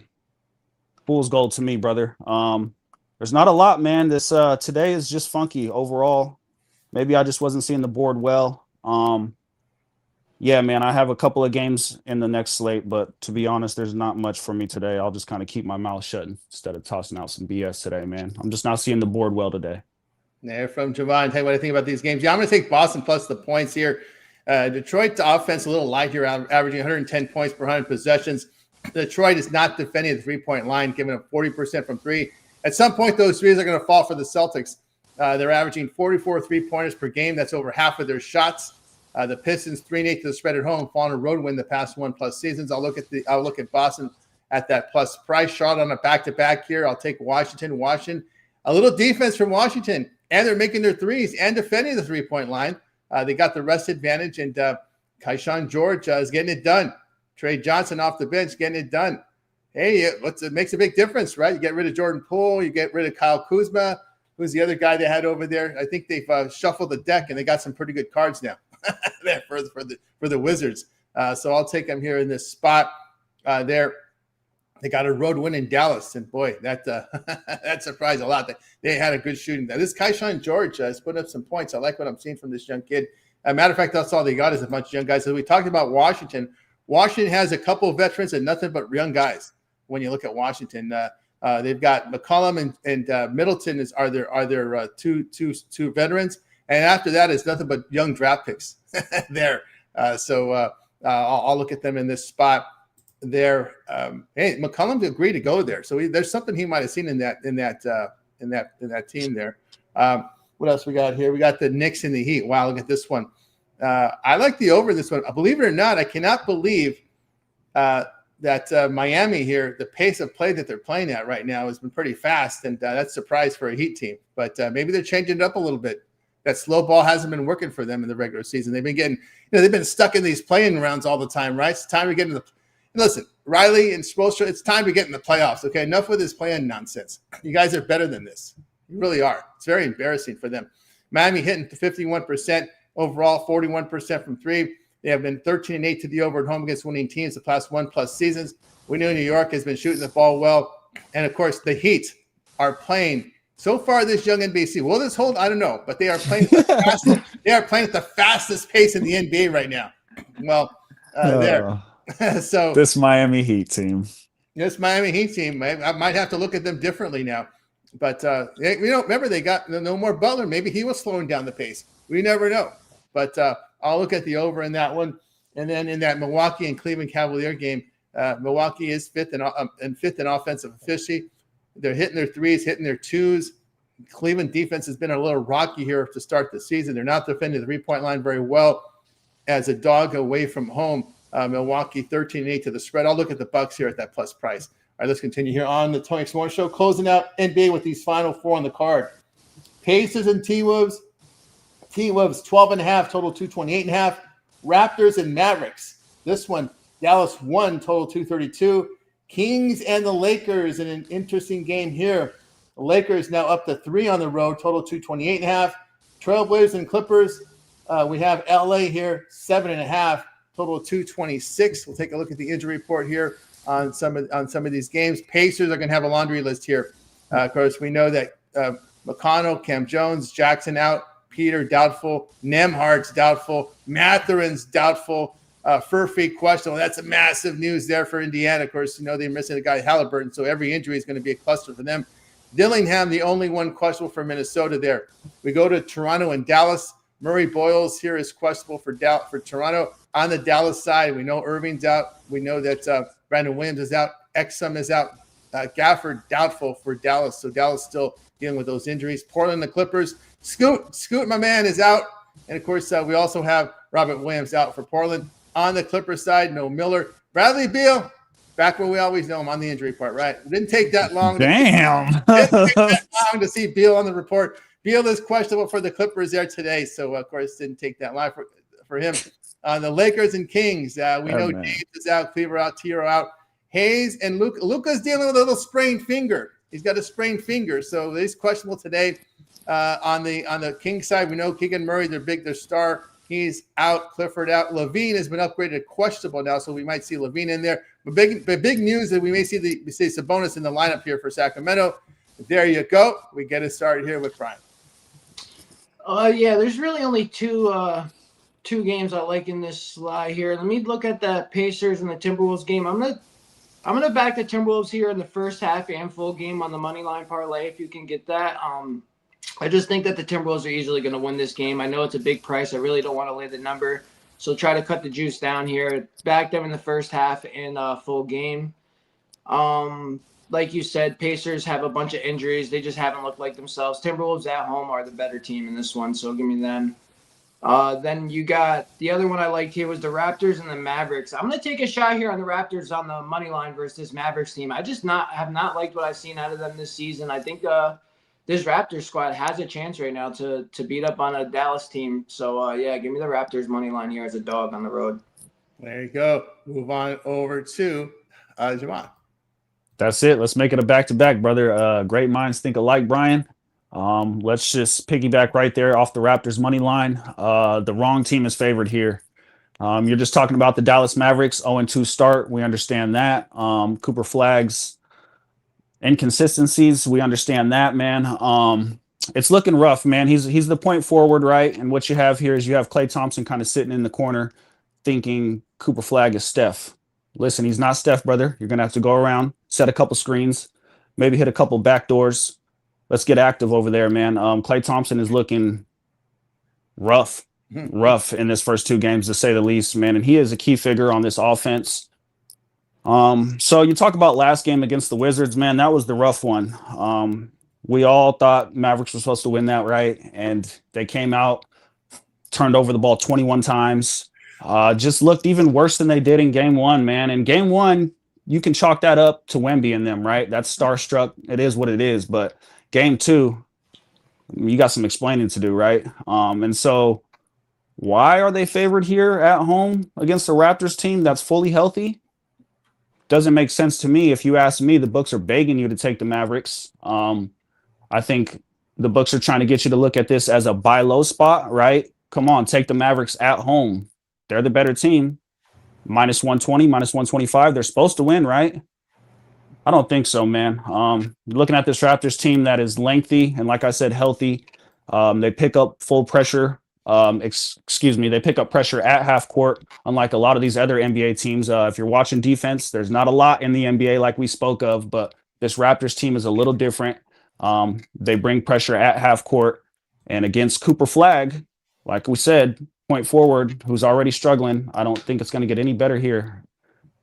fool's gold to me, brother. There's not a lot, man. This today is just funky overall. Maybe I just wasn't seeing the board well. Yeah, man, I have a couple of games in the next slate, but to be honest, there's not much for me today. I'll just kind of keep my mouth shut instead of tossing out some BS today, man. I'm just not seeing the board well today. Yeah, from Javon, tell you what I think about these games. Yeah, I'm going to take Boston plus the points here. Detroit's offense a little light here, averaging 110 points per 100 possessions. Detroit is not defending the three-point line, giving up 40% from three. At some point, those threes are going to fall for the Celtics. They're averaging 44 three-pointers per game. That's over half of their shots. The Pistons 3-8 to the spread at home, fallen a road win the past 1+ seasons. I'll look at Boston at that plus price. Charlotte on a back-to-back here. I'll take Washington. A little defense from Washington, and they're making their threes and defending the three-point line. They got the rest advantage, and Keyshawn George is getting it done. Trey Johnson off the bench getting it done. Hey, it makes a big difference, right? You get rid of Jordan Poole, you get rid of Kyle Kuzma. Who's the other guy they had over there? I think they've shuffled the deck, and they got some pretty good cards now. There for the Wizards. So I'll take them here in this spot there. They got a road win in Dallas, and boy, that surprised a lot. They had a good shooting. This Keyshawn George is putting up some points. I like what I'm seeing from this young kid. Matter of fact, that's all they got is a bunch of young guys. So we talked about Washington. Washington has a couple of veterans and nothing but young guys. When you look at Washington, they've got McCollum and Middleton are their two veterans. And after that, it's nothing but young draft picks there. So I'll look at them in this spot. there. Hey, McCollum agreed to go there, so there's something he might have seen in that team there. What else we got here? We got the Knicks and the Heat. Wow, look at this one. I like the over in this one. Believe it or not, I cannot believe that Miami here, the pace of play that they're playing at right now has been pretty fast, and that's a surprise for a Heat team. But maybe they're changing it up a little bit. That slow ball hasn't been working for them in the regular season. They've been getting, they've been stuck in these playing rounds all the time, right? It's time to get in the. Listen, Riley and Spoelstra, it's time to get in the playoffs. Okay, enough with this playing nonsense. You guys are better than this. You really are. It's very embarrassing for them. Miami hitting 51% overall, 41% from three. They have been 13-8 to the over at home against winning teams the past 1+ seasons. We know New York has been shooting the ball well. And, of course, the Heat are playing so far this young NBC. Will this hold? I don't know. But they are playing at the fastest pace in the NBA right now. Well, there. So this Miami Heat team. This Miami Heat team, I might have to look at them differently now. But, remember, they got no more Butler. Maybe he was slowing down the pace. We never know. But I'll look at the over in that one. And then in that Milwaukee and Cleveland Cavalier game, Milwaukee is fifth in offensive efficiency. They're hitting their threes, hitting their twos. Cleveland defense has been a little rocky here to start the season. They're not defending the three-point line very well as a dog away from home. Milwaukee 13-8 to the spread. I'll look at the Bucks here at that plus price. All right, let's continue here on the Tony X Morning Show. Closing out NBA with these final four on the card. Pacers and T-Wolves. T-Wolves 12.5, total 228.5. Raptors and Mavericks. This one, Dallas 1, total 232. Kings and the Lakers in an interesting game here. The Lakers now up to 3 on the road, total 228.5. Trailblazers and Clippers. We have LA here, 7.5, total 226. We'll take a look at the injury report here on some of these games. Pacers are going to have a laundry list here. Of course, we know that McConnell, Cam Jones, Jackson out, Peter doubtful, Nemhard's doubtful, Matherin's doubtful, Furphy questionable. That's a massive news there for Indiana. Of course, they're missing a guy, Halliburton, so every injury is going to be a cluster for them. Dillingham, the only one questionable for Minnesota there. We go to Toronto and Dallas. Murray Boyles here is questionable for Toronto. On the Dallas side, we know Irving's out. We know that Brandon Williams is out. Exum is out. Gafford doubtful for Dallas. So Dallas still dealing with those injuries. Portland, the Clippers. Scoot, my man, is out. And, of course, we also have Robert Williams out for Portland. On the Clippers side, no Miller. Bradley Beal, back where we always know him on the injury report, right? It didn't take that long. Damn. Didn't take that long to see Beal on the report. Beal is questionable for the Clippers there today. So, of course, didn't take that long for him. The Lakers and Kings, we know James is out, Cleaver out, Tiro out. Hayes and Luka's dealing with a little sprained finger. He's got a sprained finger, so he's questionable today. On the Kings side, we know Keegan Murray, their star. He's out. Clifford out. Levine has been upgraded to questionable now, so we might see Levine in there. But big news that we may see Sabonis in the lineup here for Sacramento. There you go. We get it started here with Brian. Yeah, there's really only two games I like in this slide here. Let me look at the Pacers and the Timberwolves game. I'm gonna back the Timberwolves here in the first half and full game on the money line parlay if you can get that. I just think that the Timberwolves are easily going to win this game. I know it's a big price. I really don't want to lay the number. So try to cut the juice down here. Back them in the first half and full game. Like you said, Pacers have a bunch of injuries. They just haven't looked like themselves. Timberwolves at home are the better team in this one, so give me them. Then you got the other one I liked here was the Raptors and the Mavericks. I'm going to take a shot here on the Raptors on the money line versus this Mavericks team. I just have not liked what I've seen out of them this season. I think this Raptors squad has a chance right now to beat up on a Dallas team. So, yeah, give me the Raptors money line here as a dog on the road. There you go. Move on over to Jamon. That's it. Let's make it a back-to-back, brother. Great minds think alike, Brian. Let's just piggyback right there off the Raptors money line. The wrong team is favored here. You're just talking about the Dallas Mavericks 0-2 start. We understand that. Cooper Flagg's inconsistencies. We understand that, man. It's looking rough, man. He's the point forward, right? And what you have here is you have Klay Thompson kind of sitting in the corner thinking Cooper Flagg is Steph. Listen, he's not Steph, brother. You're going to have to go around, set a couple screens, maybe hit a couple back doors. Let's get active over there, man. Klay Thompson is looking rough in this first two games, to say the least, man. And he is a key figure on this offense. So you talk about last game against the Wizards, man. That was the rough one. We all thought Mavericks were supposed to win that, right? And they came out, turned over the ball 21 times. Just looked even worse than they did in game one, man. In game one, you can chalk that up to Wemby and them, right? That's starstruck. It is what it is. But game two, you got some explaining to do, right? And so why are they favored here at home against the Raptors team that's fully healthy? Doesn't make sense to me. If you ask me, the books are begging you to take the Mavericks. I think the books are trying to get you to look at this as a buy low spot, right? Come on, take the Mavericks at home. They're the better team. Minus 120, minus 125. They're supposed to win, right? I don't think so, man. Looking at this Raptors team that is lengthy and, like I said, healthy. They pick up full pressure. They pick up pressure at half court, unlike a lot of these other NBA teams. If you're watching defense, there's not a lot in the NBA like we spoke of, but this Raptors team is a little different. They bring pressure at half court, and against Cooper Flag, like we said, point forward, who's already struggling, I don't think it's going to get any better here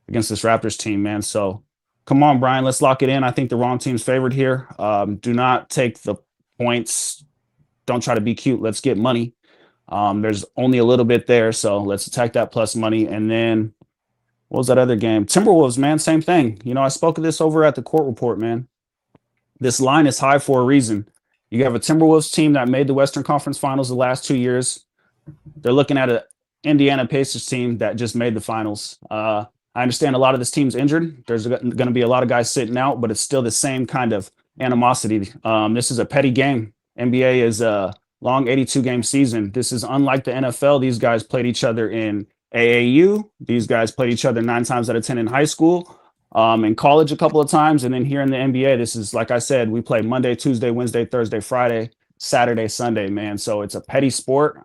against this Raptors team, man. So come on, Brian, let's lock it in. I think the wrong team's favored here. Do not take the points. Don't try to be cute. Let's get money. There's only a little bit there, so let's attack that plus money. And then what was that other game? Timberwolves, man, same thing. You know, I spoke of this over at the court report, man. This line is high for a reason. You have a Timberwolves team that made the Western Conference Finals the last 2 years. They're looking at an Indiana Pacers team that just made the finals. I understand a lot of this team's injured. There's going to be a lot of guys sitting out, but it's still the same kind of animosity. This is a petty game. NBA is a long 82-game season. This is unlike the NFL. These guys played each other in AAU. These guys played each other 9 times out of 10 in high school, in college a couple of times. And then here in the NBA, this is, like I said, we play Monday, Tuesday, Wednesday, Thursday, Friday, Saturday, Sunday, man. So it's a petty sport.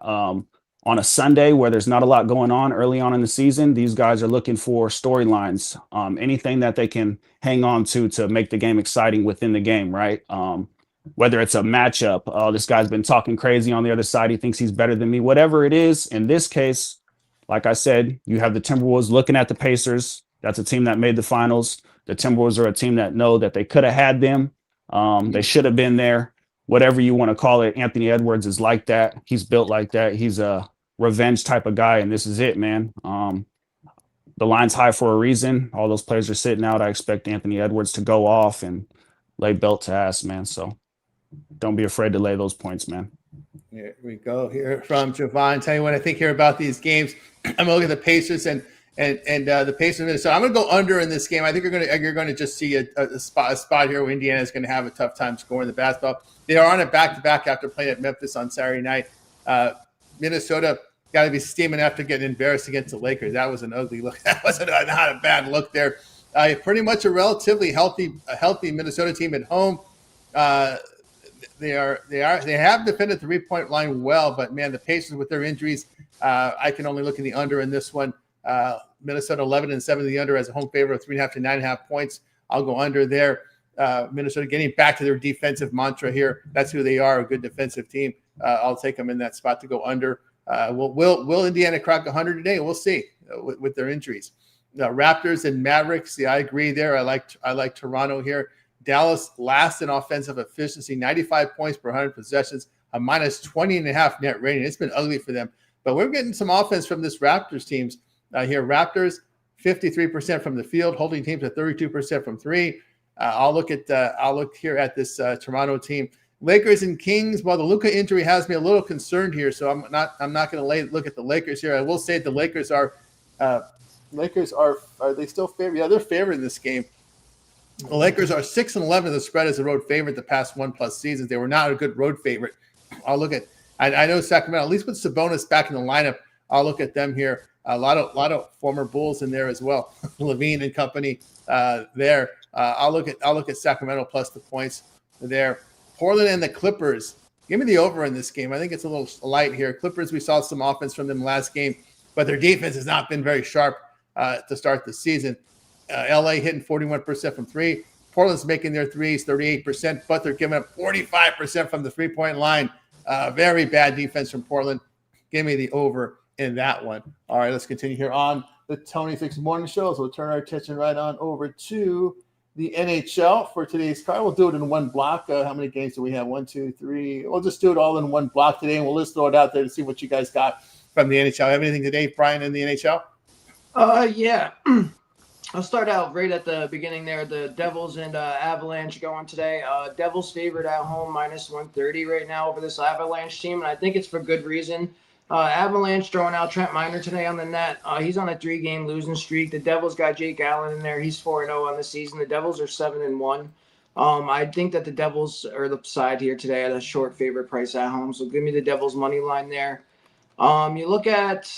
On a Sunday where there's not a lot going on early on in the season, these guys are looking for storylines, anything that they can hang on to make the game exciting within the game, right? Whether it's a matchup, oh, this guy's been talking crazy on the other side, he thinks he's better than me, whatever it is. In this case, like I said, you have the Timberwolves looking at the Pacers. That's a team that made the finals. The Timberwolves are a team that know that they could have had them. They should have been there. Whatever you want to call it, Anthony Edwards is like that. He's built like that. He's a revenge type of guy, and this is it, man. The line's high for a reason. All those players are sitting out. I expect Anthony Edwards to go off and lay belt to ass, man. So don't be afraid to lay those points, man. Here we go here from Javon. Tell you what I think here about these games. I'm looking at the Pacers and the Pacers. So I'm going to go under in this game. I think you're going to just see a spot here where Indiana is going to have a tough time scoring the basketball. They are on a back-to-back after playing at Memphis on Saturday night. Minnesota got to be steaming after getting embarrassed against the Lakers. That was an ugly look. That was not a bad look there. Pretty much a relatively healthy Minnesota team at home. They have defended the 3-point line well, but man, the Pacers with their injuries, I can only look at the under in this one. Minnesota 11-7 the under as a home favorite of 3.5 to 9.5 points. I'll go under there. Minnesota getting back to their defensive mantra here. That's who they are, a good defensive team. I'll take them in that spot to go under. Will Indiana crack 100 today? We'll see with their injuries. Raptors and Mavericks. Yeah, I agree there. I like Toronto here. Dallas last in offensive efficiency, 95 points per 100 possessions, a minus 20.5 net rating. It's been ugly for them, but we're getting some offense from this Raptors teams here. Raptors 53% from the field, holding teams at 32% from three. I'll look here at this Toronto team. Lakers and Kings. Well, the Luka injury has me a little concerned here, so I'm not going to look at the Lakers here. I will say the Lakers are they still favored? Yeah, they're favored in this game. The Lakers are 6-11 the spread as a road favorite the past 1+ seasons. They were not a good road favorite. I'll look at. I know Sacramento, at least with Sabonis back in the lineup. I'll look at them here. A lot of former Bulls in there as well. Levine and company there. I'll look at Sacramento plus the points there. Portland and the Clippers. Give me the over in this game. I think it's a little light here. Clippers, we saw some offense from them last game, but their defense has not been very sharp to start the season. LA hitting 41% from three. Portland's making their threes 38%, but they're giving up 45% from the 3-point line. Very bad defense from Portland. Give me the over in that one. All right, let's continue here on the Tony Six Morning Show. So we'll turn our attention right on over to the NHL for today's card. We'll do it in one block. How many games do we have? 1, 2, 3. We'll just do it all in one block today, and we'll just throw it out there to see what you guys got from the NHL. Have anything today, Brian, in the NHL? Yeah. I'll start out right at the beginning there. The Devils and Avalanche going today. Devils favored at home -130 right now over this Avalanche team, and I think it's for good reason. Avalanche throwing out Trent Miner today on the net. He's on a 3-game losing streak. The Devils got Jake Allen in there. He's 4-0 on the season. The Devils are 7-1. I think that the Devils are the side here today at a short favorite price at home. So give me the Devils money line there. You look at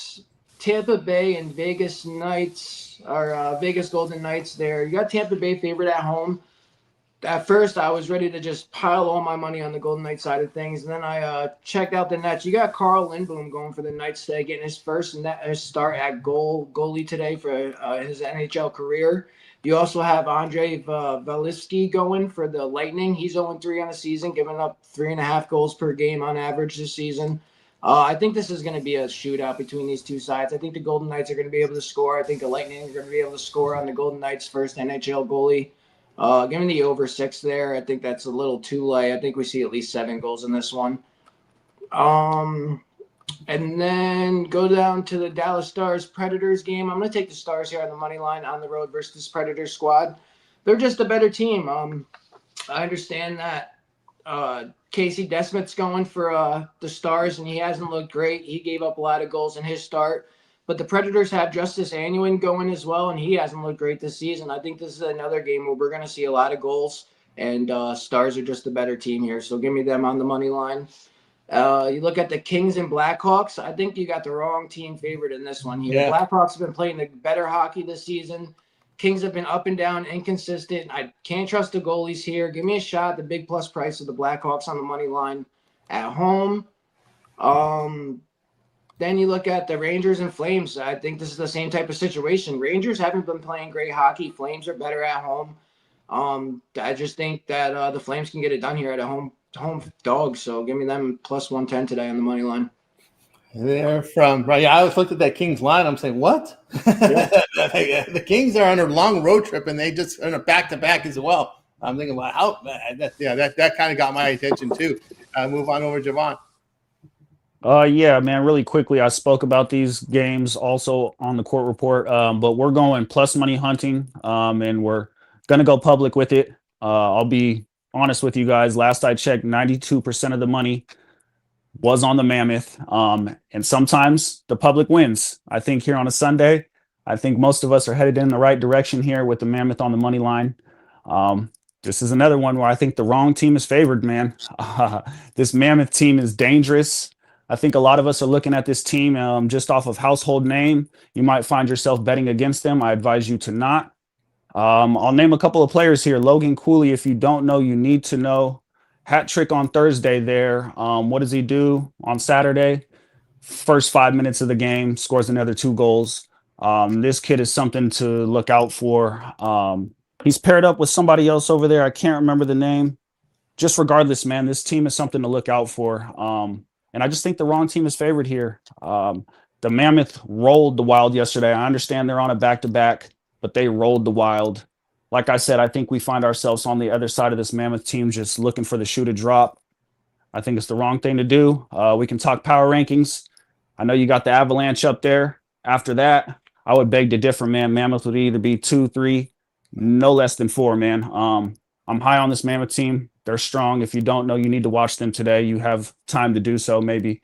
Tampa Bay and Vegas Knights, or Vegas Golden Knights there. You got Tampa Bay favored at home. At first, I was ready to just pile all my money on the Golden Knights side of things. And then I checked out the Nets. You got Carl Lindboom going for the Knights today, getting his first start at goalie today for his NHL career. You also have Andrei Valivsky going for the Lightning. He's 0-3 on the season, giving up 3.5 goals per game on average this season. I think this is going to be a shootout between these two sides. I think the Golden Knights are going to be able to score. I think the Lightning are going to be able to score on the Golden Knights' first NHL goalie. Give me the over 6 there. I think that's a little too light. I think we see at least 7 goals in this one. And then go down to the Dallas Stars Predators game. I'm going to take the Stars here on the money line on the road versus this Predators squad. They're just a better team. I understand that Casey Desmet's going for the Stars, and he hasn't looked great. He gave up a lot of goals in his start. But the Predators have Justice Anuin going as well, and he hasn't looked great this season. I think this is another game where we're going to see a lot of goals, and Stars are just a better team here. So give me them on the money line. You look at the Kings and Blackhawks. I think you got the wrong team favored in this one here. Yeah. Blackhawks have been playing the better hockey this season. Kings have been up and down, inconsistent. I can't trust the goalies here. Give me a shot at the big plus price of the Blackhawks on the money line at home. Then you look at the Rangers and Flames. I think this is the same type of situation. Rangers haven't been playing great hockey. Flames are better at home. I just think that the Flames can get it done here at a home dog. So give me them plus 110 today on the money line. They're from right. Yeah, I always looked at that Kings line. I'm saying, what? Yeah. The Kings are on a long road trip, and they just on a back-to-back as well. I'm thinking, well, how? That kind of got my attention too. Move on over, Javon. Yeah, man, really quickly, I spoke about these games also on the court report, but we're going plus money hunting, and we're going to go public with it. I'll be honest with you guys. Last I checked, 92% of the money was on the Mammoth, and sometimes the public wins. I think here on a Sunday, I think most of us are headed in the right direction here with the Mammoth on the money line. This is another one where I think the wrong team is favored, man. This Mammoth team is dangerous. I think a lot of us are looking at this team just off of household name. You might find yourself betting against them. I advise you to not. I'll name a couple of players here. Logan Cooley, if you don't know, you need to know. Hat trick on Thursday there. What does he do on Saturday? First 5 minutes of the game, scores another 2 goals. This kid is something to look out for. He's paired up with somebody else over there. I can't remember the name. Just regardless, man, this team is something to look out for. And I just think the wrong team is favored here. The Mammoth rolled the Wild yesterday. I understand they're on a back-to-back, but they rolled the Wild. Like I said, I think we find ourselves on the other side of this Mammoth team just looking for the shoe to drop. I think it's the wrong thing to do. We can talk power rankings. I know you got the Avalanche up there. After that, I would beg to differ, man. Mammoth would either be 2, 3, no less than 4, man. I'm high on this Mammoth team. They're strong. If you don't know, you need to watch them today. You have time to do so. Maybe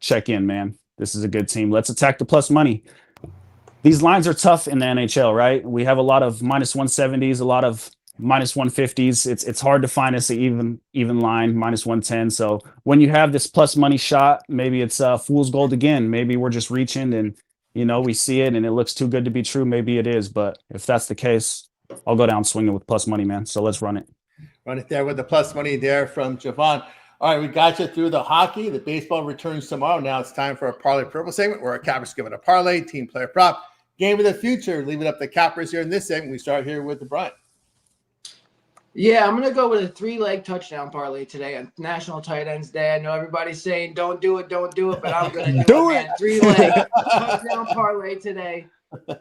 check in, man. This is a good team. Let's attack the plus money. These lines are tough in the NHL, right? We have a lot of -170s, a lot of -150s. It's hard to find us an even line, -110. So when you have this plus money shot, maybe it's fool's gold again. Maybe we're just reaching and, we see it and it looks too good to be true. Maybe it is. But if that's the case, I'll go down swinging with plus money, man. So let's run it. Run it there with the plus money there from Javon. All right, we got you through the hockey. The baseball returns tomorrow. Now it's time for a Parlay Purple segment where our cappers give it a parlay, team player prop, game of the future. Leave it up to cappers here in this segment. We start here with the Brian. Yeah, I'm going to go with a 3-leg touchdown parlay today on National Tight Ends Day. I know everybody's saying don't do it, but I'm going to do it, man. 3-leg touchdown parlay today.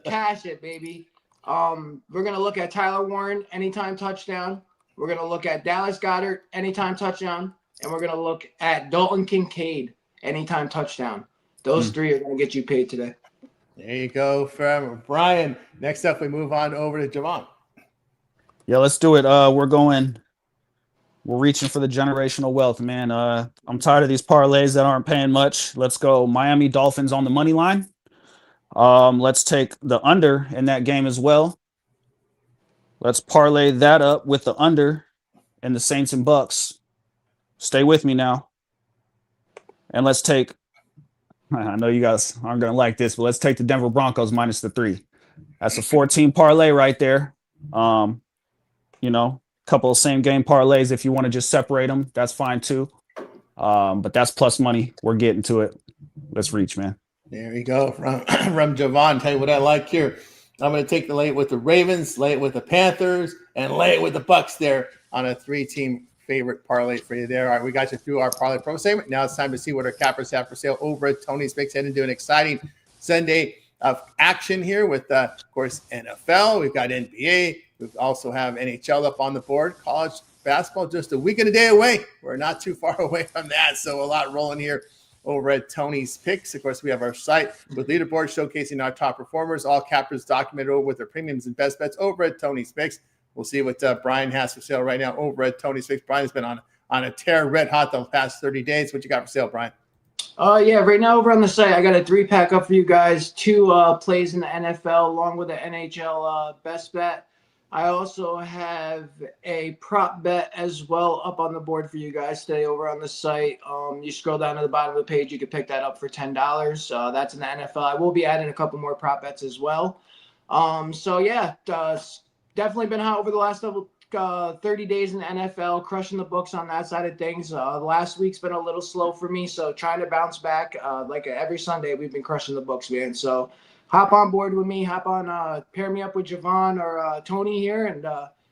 Cash it, baby. We're gonna look at Tyler Warren anytime touchdown. We're gonna look at Dallas Goedert anytime touchdown, and we're gonna look at Dalton Kincaid anytime touchdown. Those three are gonna get you paid today. There you go from Brian. Next up, we move on over to Javon. Yeah, let's do it. We're reaching for the generational wealth, man. I'm tired of these parlays that aren't paying much. Let's go Miami Dolphins on the money line. Let's take the under in that game as well. Let's parlay that up with the under and the Saints and Bucks. Stay with me now. And let's take, I know you guys aren't going to like this, but let's take the Denver Broncos minus the 3. That's a 14 parlay right there. Couple of same game parlays. If you want to just separate them, that's fine too. But that's plus money. We're getting to it. Let's reach, man. There you go from Javon. Tell you what I like here. I'm going to take the lay it with the Ravens, lay it with the Panthers, and lay it with the Bucks there on a 3-team favorite parlay for you there. All right, we got you through our parlay pro segment. Now it's time to see what our cappers have for sale over at Tony's Picks. Heading into an exciting Sunday of action here with, of course, NFL. We've got NBA. We also have NHL up on the board. College basketball just a week and a day away. We're not too far away from that, so a lot rolling here over at Tony's Picks. Of course, we have our site with leaderboard showcasing our top performers, all cappers documented over with their premiums and best bets over at Tony's Picks. We'll see what Brian has for sale right now over at Tony's Picks. Brian's been on a tear, red hot the past 30 days. What you got for sale, Brian? Yeah, right now over on the site, I got a 3-pack up for you guys. 2 plays in the NFL along with the NHL best bet. I also have a prop bet as well up on the board for you guys today over on the site. You scroll down to the bottom of the page, you can pick that up for $10. That's in the NFL. I will be adding a couple more prop bets as well. Definitely been hot over the last 30 days in the NFL, crushing the books on that side of things. The last week's been a little slow for me, so trying to bounce back. Like every Sunday, we've been crushing the books, man. So hop on board with me. Pair me up with Javon or Tony here, and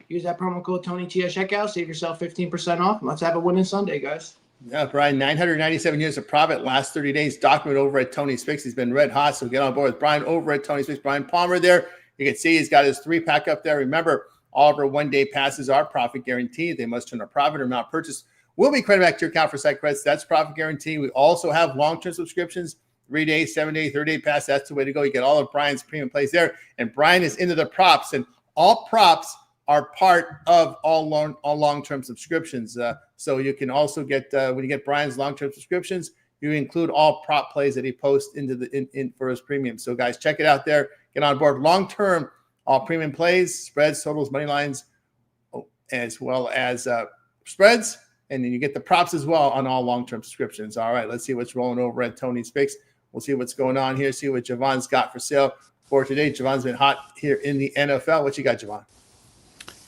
use that promo code TonyT at checkout. Save yourself 15% off. Let's have a winning Sunday, guys. Yeah, Brian, 997 years of profit last 30 days. Document over at Tony's Picks. He's been red hot, so get on board with Brian over at Tony's Picks. Brian Palmer there. You can see he's got his 3-pack up there. Remember, all of our one-day passes are profit guaranteed. They must turn a profit or amount purchased will be credited back to your account for site credits. That's profit guarantee. We also have long-term subscriptions, 3-day, 7-day, 30-day pass. That's the way to go. You get all of Brian's premium plays there. And Brian is into the props, and all props are part of all long-term subscriptions. So you can also get when you get Brian's long-term subscriptions, you include all prop plays that he posts into the for his premium. So guys, check it out there. Get on board. Long-term, all premium plays, spreads, totals, money lines, as well as spreads. And then you get the props as well on all long-term subscriptions. All right, let's see what's rolling over at Tony's Picks. We'll see what's going on here, see what Javon's got for sale for today. Javon's been hot here in the NFL. What you got, Javon?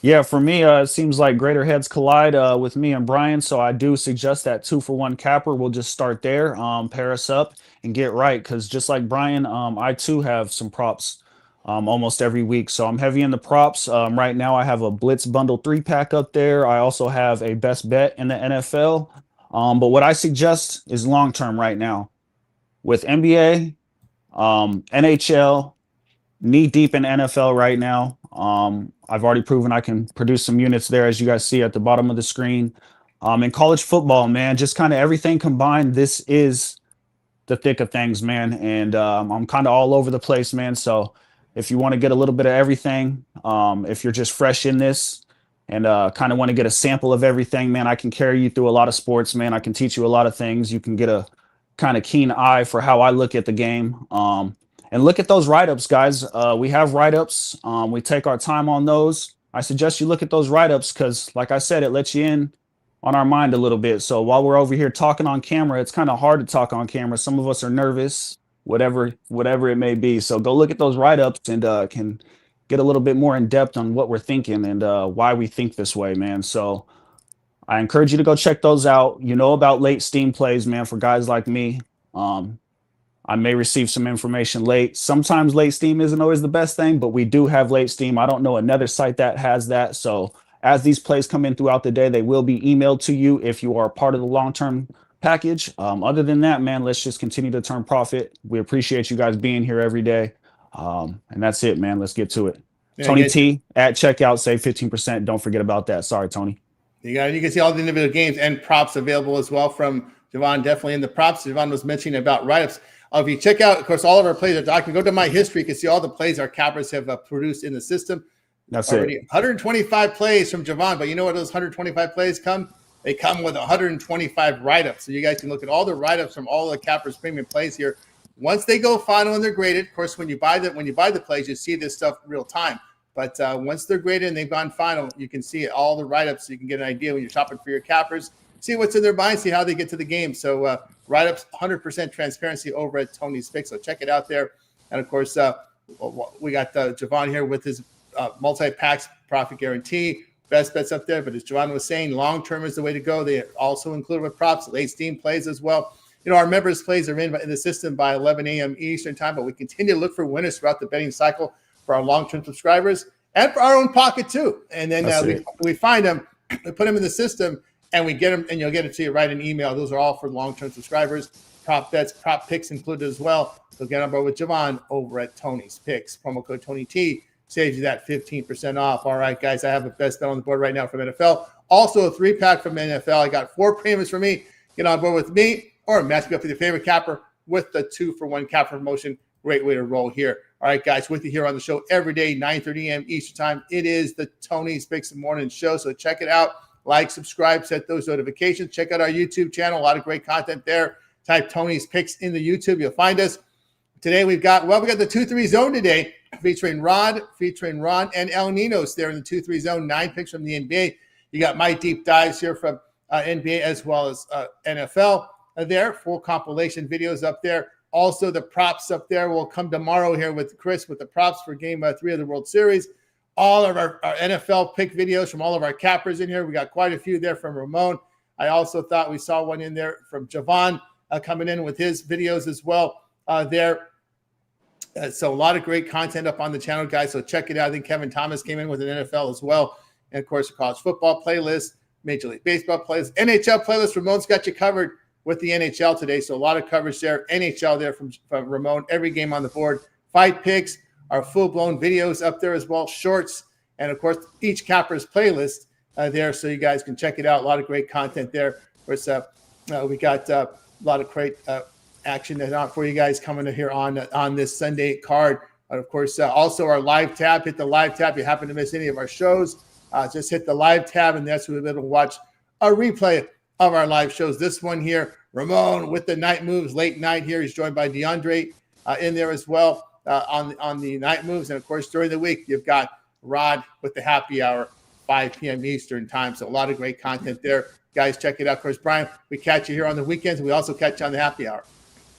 Yeah, for me, it seems like greater heads collide with me and Brian. So I do suggest that 2-for-1 capper. We'll just start there, pair us up and get right. Because just like Brian, I too have some props almost every week. So I'm heavy in the props. Right now, I have a Blitz Bundle 3-pack up there. I also have a best bet in the NFL. But what I suggest is long-term right now. With NBA, NHL, knee deep in NFL right now. I've already proven I can produce some units there, as you guys see at the bottom of the screen. In college football, man, just kind of everything combined. This is the thick of things, man. And I'm kind of all over the place, man. So if you want to get a little bit of everything, if you're just fresh in this and kind of want to get a sample of everything, man, I can carry you through a lot of sports, man. I can teach you a lot of things. You can get a kind of keen eye for how I look at the game. And look at those write-ups, guys. We have write-ups. We take our time on those. I suggest you look at those write-ups because, like I said, it lets you in on our mind a little bit. So while we're over here talking on camera, it's kind of hard to talk on camera. Some of us are nervous, whatever it may be. So go look at those write-ups and can get a little bit more in depth on what we're thinking and why we think this way, man. So I encourage you to go check those out. You know about late steam plays, man, for guys like me. I may receive some information late. Sometimes late steam isn't always the best thing, but we do have late steam. I don't know another site that has that. So as these plays come in throughout the day, they will be emailed to you if you are part of the long-term package. Other than that, man, let's just continue to turn profit. We appreciate you guys being here every day. And that's it, man. Let's get to it. Yeah, Tony T at checkout, save 15%. Don't forget about that. Sorry, Tony. You can see all the individual games and props available as well from Javon. Definitely in the props. Javon was mentioning about write-ups. If you check out, of course, all of our plays are documented. Go to my history. You can see all the plays our cappers have produced in the system. That's already. it. 125 plays from Javon. But you know what those 125 plays come? They come with 125 write-ups. So you guys can look at all the write-ups from all the cappers premium plays here. Once they go final and they're graded, of course, when you buy the plays, you see this stuff real time. But once they're graded and they've gone final, you can see all the write-ups. So you can get an idea when you're shopping for your cappers. See what's in their mind, see how they get to the game. So write-ups, 100% transparency over at Tony's Picks. So check it out there. And, of course, we got Javon here with his multi-packs profit guarantee. Best bets up there. But as Javon was saying, long-term is the way to go. They also include with props, late steam plays as well. You know, our members' plays are in the system by 11 a.m. Eastern time, but we continue to look for winners throughout the betting cycle for our long-term subscribers and for our own pocket too. And then we find them, we put them in the system, and we get them, and you'll get it to you right in email. Those are all for long-term subscribers. Prop bets, prop picks included as well. So get on board with Javon over at Tony's Picks. Promo code Tony T saves you that 15% off. All right, guys, I have the best bet on the board right now from NFL. Also a 3-pack from NFL. I got 4 premiums for me. Get on board with me or match me up with your favorite capper with the 2-for-1 capper promotion. Great way to roll here. All right, guys, with you here on the show every day, 9:30 a.m. Eastern time. It is the Tony's Picks Morning Show. So check it out. Like, subscribe, set those notifications. Check out our YouTube channel. A lot of great content there. Type Tony's Picks in the YouTube. You'll find us. Today we got the 2-3 zone today featuring Ron, and El Ninos there in the 2-3 zone. 9 picks from the NBA. You got my deep dives here from NBA as well as NFL there. Full compilation videos up there. Also, the props up there will come tomorrow here with Chris with the props for Game 3 of the World Series. All of our NFL pick videos from all of our cappers in here. We got quite a few there from Ramon. I also thought we saw one in there from Javon coming in with his videos as well there. So a lot of great content up on the channel, guys. So check it out. I think Kevin Thomas came in with an NFL as well. And, of course, a college football playlist, Major League Baseball playlist, NHL playlist. Ramon's got you covered with the NHL today. So a lot of coverage there. NHL there from Ramon. Every game on the board. Fight picks, our full-blown videos up there as well. Shorts. And, of course, each capper's playlist there. So you guys can check it out. A lot of great content there. Of course, we got a lot of great action for you guys coming in here on this Sunday card. Of course, also our live tab. Hit the live tab. If you happen to miss any of our shows, just hit the live tab, and that's where you'll be able to watch a replay of our live shows. This one here, Ramon with the night moves, late night here. He's joined by DeAndre in there as well on the night moves. And, of course, during the week, you've got Rod with the happy hour, 5 p.m. Eastern time. So a lot of great content there. Guys, check it out. Of course, Brian, we catch you here on the weekends. We also catch you on the happy hour.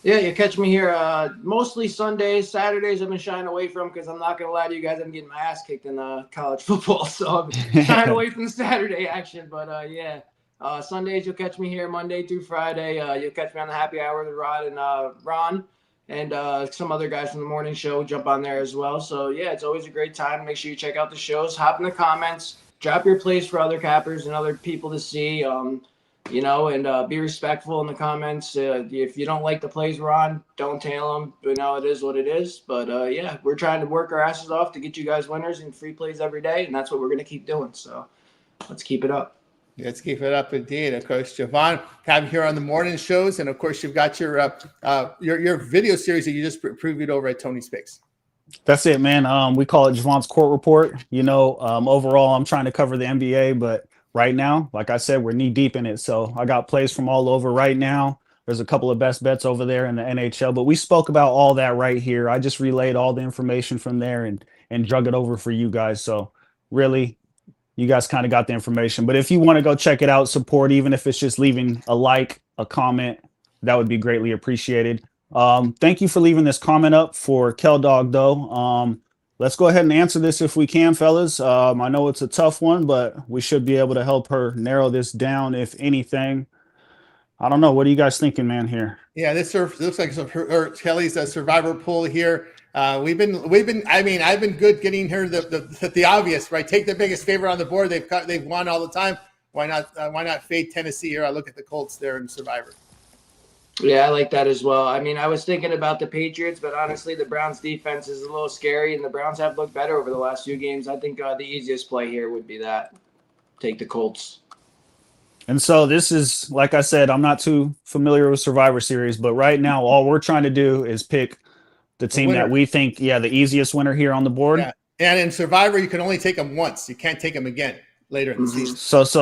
Yeah, you catch me here mostly Sundays. Saturdays I've been shying away from because I'm not going to lie to you guys, I'm getting my ass kicked in college football. So I'm shying away from the Saturday action. But, Sundays you'll catch me here Monday through Friday. You'll catch me on the happy hour with Rod and Ron and some other guys from the morning show jump on there as well. So, yeah, it's always a great time. Make sure you check out the shows. Hop in the comments. Drop your plays for other cappers and other people to see. And be respectful in the comments. If you don't like the plays we're on, don't tail them. It is what it is. But, we're trying to work our asses off to get you guys winners and free plays every day, and that's what we're going to keep doing. So let's keep it up. Let's keep it up indeed. Of course, Javon, have you here on the morning shows. And, of course, you've got your video series that you just previewed over at Tony's Picks. That's it, man. We call it Javon's Court Report. Overall, I'm trying to cover the NBA, but right now, like I said, we're knee deep in it. So I got plays from all over right now. There's a couple of best bets over there in the NHL, but we spoke about all that right here. I just relayed all the information from there and drug it over for you guys. So really, you guys kind of got the information. But if you want to go check it out, support, even if it's just leaving a like, a comment, that would be greatly appreciated. Thank you for leaving this comment up for Kel Dog, though. Let's go ahead and answer this if we can, fellas. I know it's a tough one, but we should be able to help her narrow this down, if anything. I don't know. What are you guys thinking, man, here? Yeah, this looks like Kelly's survivor pool here. I've been good getting her the obvious, right? Take the biggest favorite on the board. They've won all the time. Why not fade Tennessee here? I look at the Colts there in survivor. Yeah, I like that as well. I mean, I was thinking about the Patriots, but honestly, the Browns defense is a little scary, and the Browns have looked better over the last few games. I think the easiest play here would be that. Take the Colts. And so this is, like I said, I'm not too familiar with Survivor Series, but right now all we're trying to do is pick the The team that winner. we think, the easiest winner here on the board. Yeah. And in Survivor, you can only take them once. You can't take them again later in the season.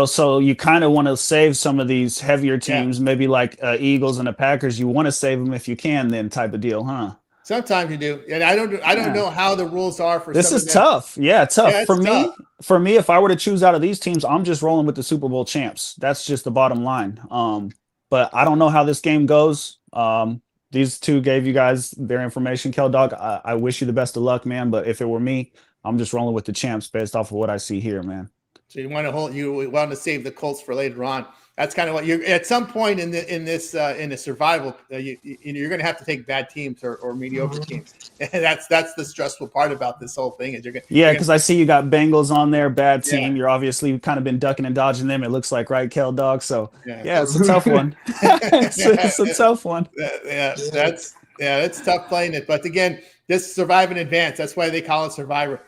So you kind of want to save some of these heavier teams, maybe like Eagles and the Packers. You want to save them if you can, then type of deal, huh? Sometimes you do, and I don't know how the rules are for this some is of them. tough. Yeah, tough Yeah, for it's me. tough. For me, if I were to choose out of these teams, I'm just rolling with the Super Bowl champs. That's just the bottom line. But I don't know how this game goes. These two gave you guys their information. Kel Dog, I wish you the best of luck, man. But if it were me, I'm just rolling with the champs based off of what I see here, man. So you want to save the Colts for later on. That's kind of what you're at some point in the survival. You're going to have to take bad teams or mediocre teams. And that's the stressful part about this whole thing is because I see you got Bengals on there, bad team. Yeah. You're obviously kind of been ducking and dodging them. It looks like, right, Kel Dog. So it's a tough one. it's a tough one. It's tough playing it. But again, this survive in advance. That's why they call it Survivor.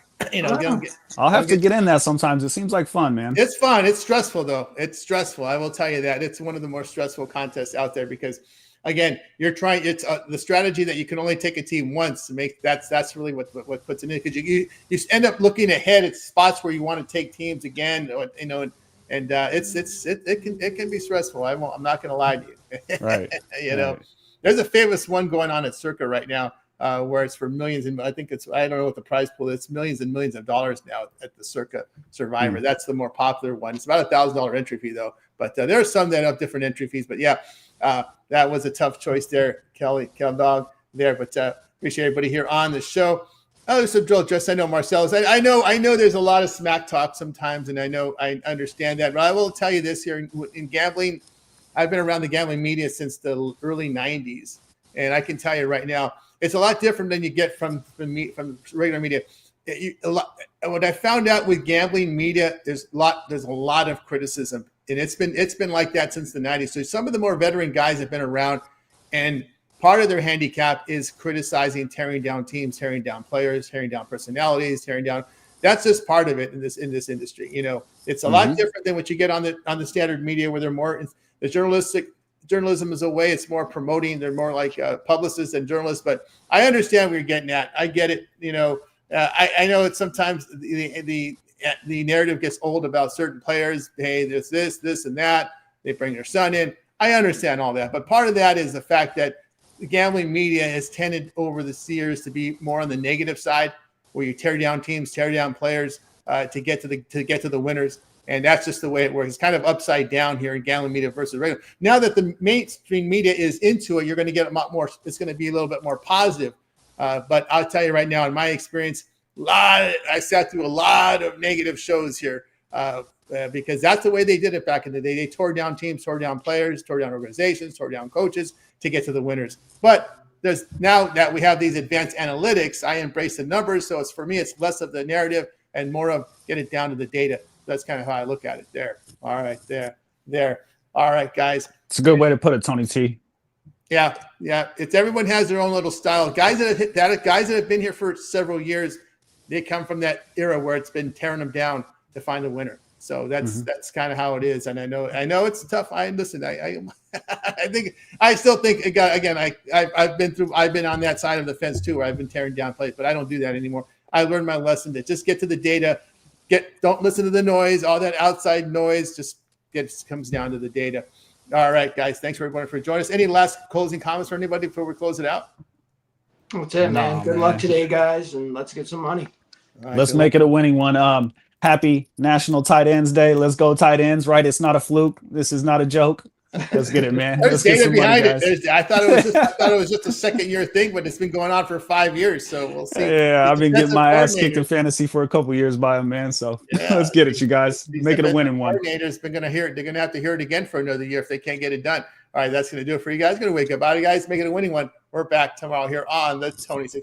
I'll have to get in that sometimes. It seems like fun, man. It's fun. It's stressful though. It's stressful. I will tell you that. It's one of the more stressful contests out there because, again, you're trying. It's the strategy that you can only take a team once to make. That's really what puts it in because you end up looking ahead at spots where you want to take teams again. And it can be stressful. I'm not going to lie to you. Right. There's a famous one going on at Circa right now. Where it's for millions, and I don't know what the prize pool is. It's millions and millions of dollars now at the Circa Survivor. That's the more popular one. It's about $1,000 entry fee though, but there are some that have different entry fees. But that was a tough choice there, Kel Dog there. But appreciate everybody here on the show. Oh, so Joel, just I know Marcellus. I know there's a lot of smack talk sometimes, and I understand that. But I will tell you this here in gambling, I've been around the gambling media since the early '90s, and I can tell you right now. It's a lot different than you get from regular media. What I found out with gambling media, there's a lot of criticism, and it's been like that since the 90s. So some of the more veteran guys have been around, and part of their handicap is criticizing, tearing down teams, tearing down players, tearing down personalities, tearing down. That's just part of it in this industry. It's a lot different than what you get on the standard media, where they're more the journalism is a way. It's more promoting. They're more like publicists and journalists. But I understand what you're getting at. I get it. I know it's sometimes the narrative gets old about certain players. Hey, there's this, and that. They bring their son in. I understand all that. But part of that is the fact that the gambling media has tended over the years to be more on the negative side, where you tear down teams, tear down players to get to the winners. And that's just the way it works. It's kind of upside down here in gambling media versus regular. Now that the mainstream media is into it, you're going to get a lot more. It's going to be a little bit more positive. But I'll tell you right now, in my experience, I sat through a lot of negative shows here because that's the way they did it back in the day. They tore down teams, tore down players, tore down organizations, tore down coaches to get to the winners. But now that we have these advanced analytics, I embrace the numbers. So for me, it's less of the narrative and more of get it down to the data. That's kind of how I look at it there. All right, there. All right, guys. It's a good way to put it, Tony T. Yeah. It's everyone has their own little style. Guys that have been here for several years, they come from that era where it's been tearing them down to find the winner. So that's kind of how it is. And I know it's tough. I still think again. I've been on that side of the fence too, where I've been tearing down plays, but I don't do that anymore. I learned my lesson to just get to the data. Don't listen to the noise, all that outside noise. Just comes down to the data. All right, guys. Thanks for everyone for joining us. Any last closing comments for anybody before we close it out? That's it, man. Good luck today, guys, and let's get some money. Right, let's make it a winning one. Happy National Tight Ends Day. Let's go tight ends, right? It's not a fluke. This is not a joke. Let's get it, man. There's data behind it. I thought it was just a second-year thing, but it's been going on for 5 years. So we'll see. Yeah, I've been getting my ass kicked in fantasy for a couple years by him, man. So let's get it, you guys. Make it a winning one. Coordinator's been going to hear it. They're going to have to hear it again for another year if they can't get it done. All right, that's going to do it for you guys. Going to wake up. All right, guys, make it a winning one. We're back tomorrow here on the Tony 6.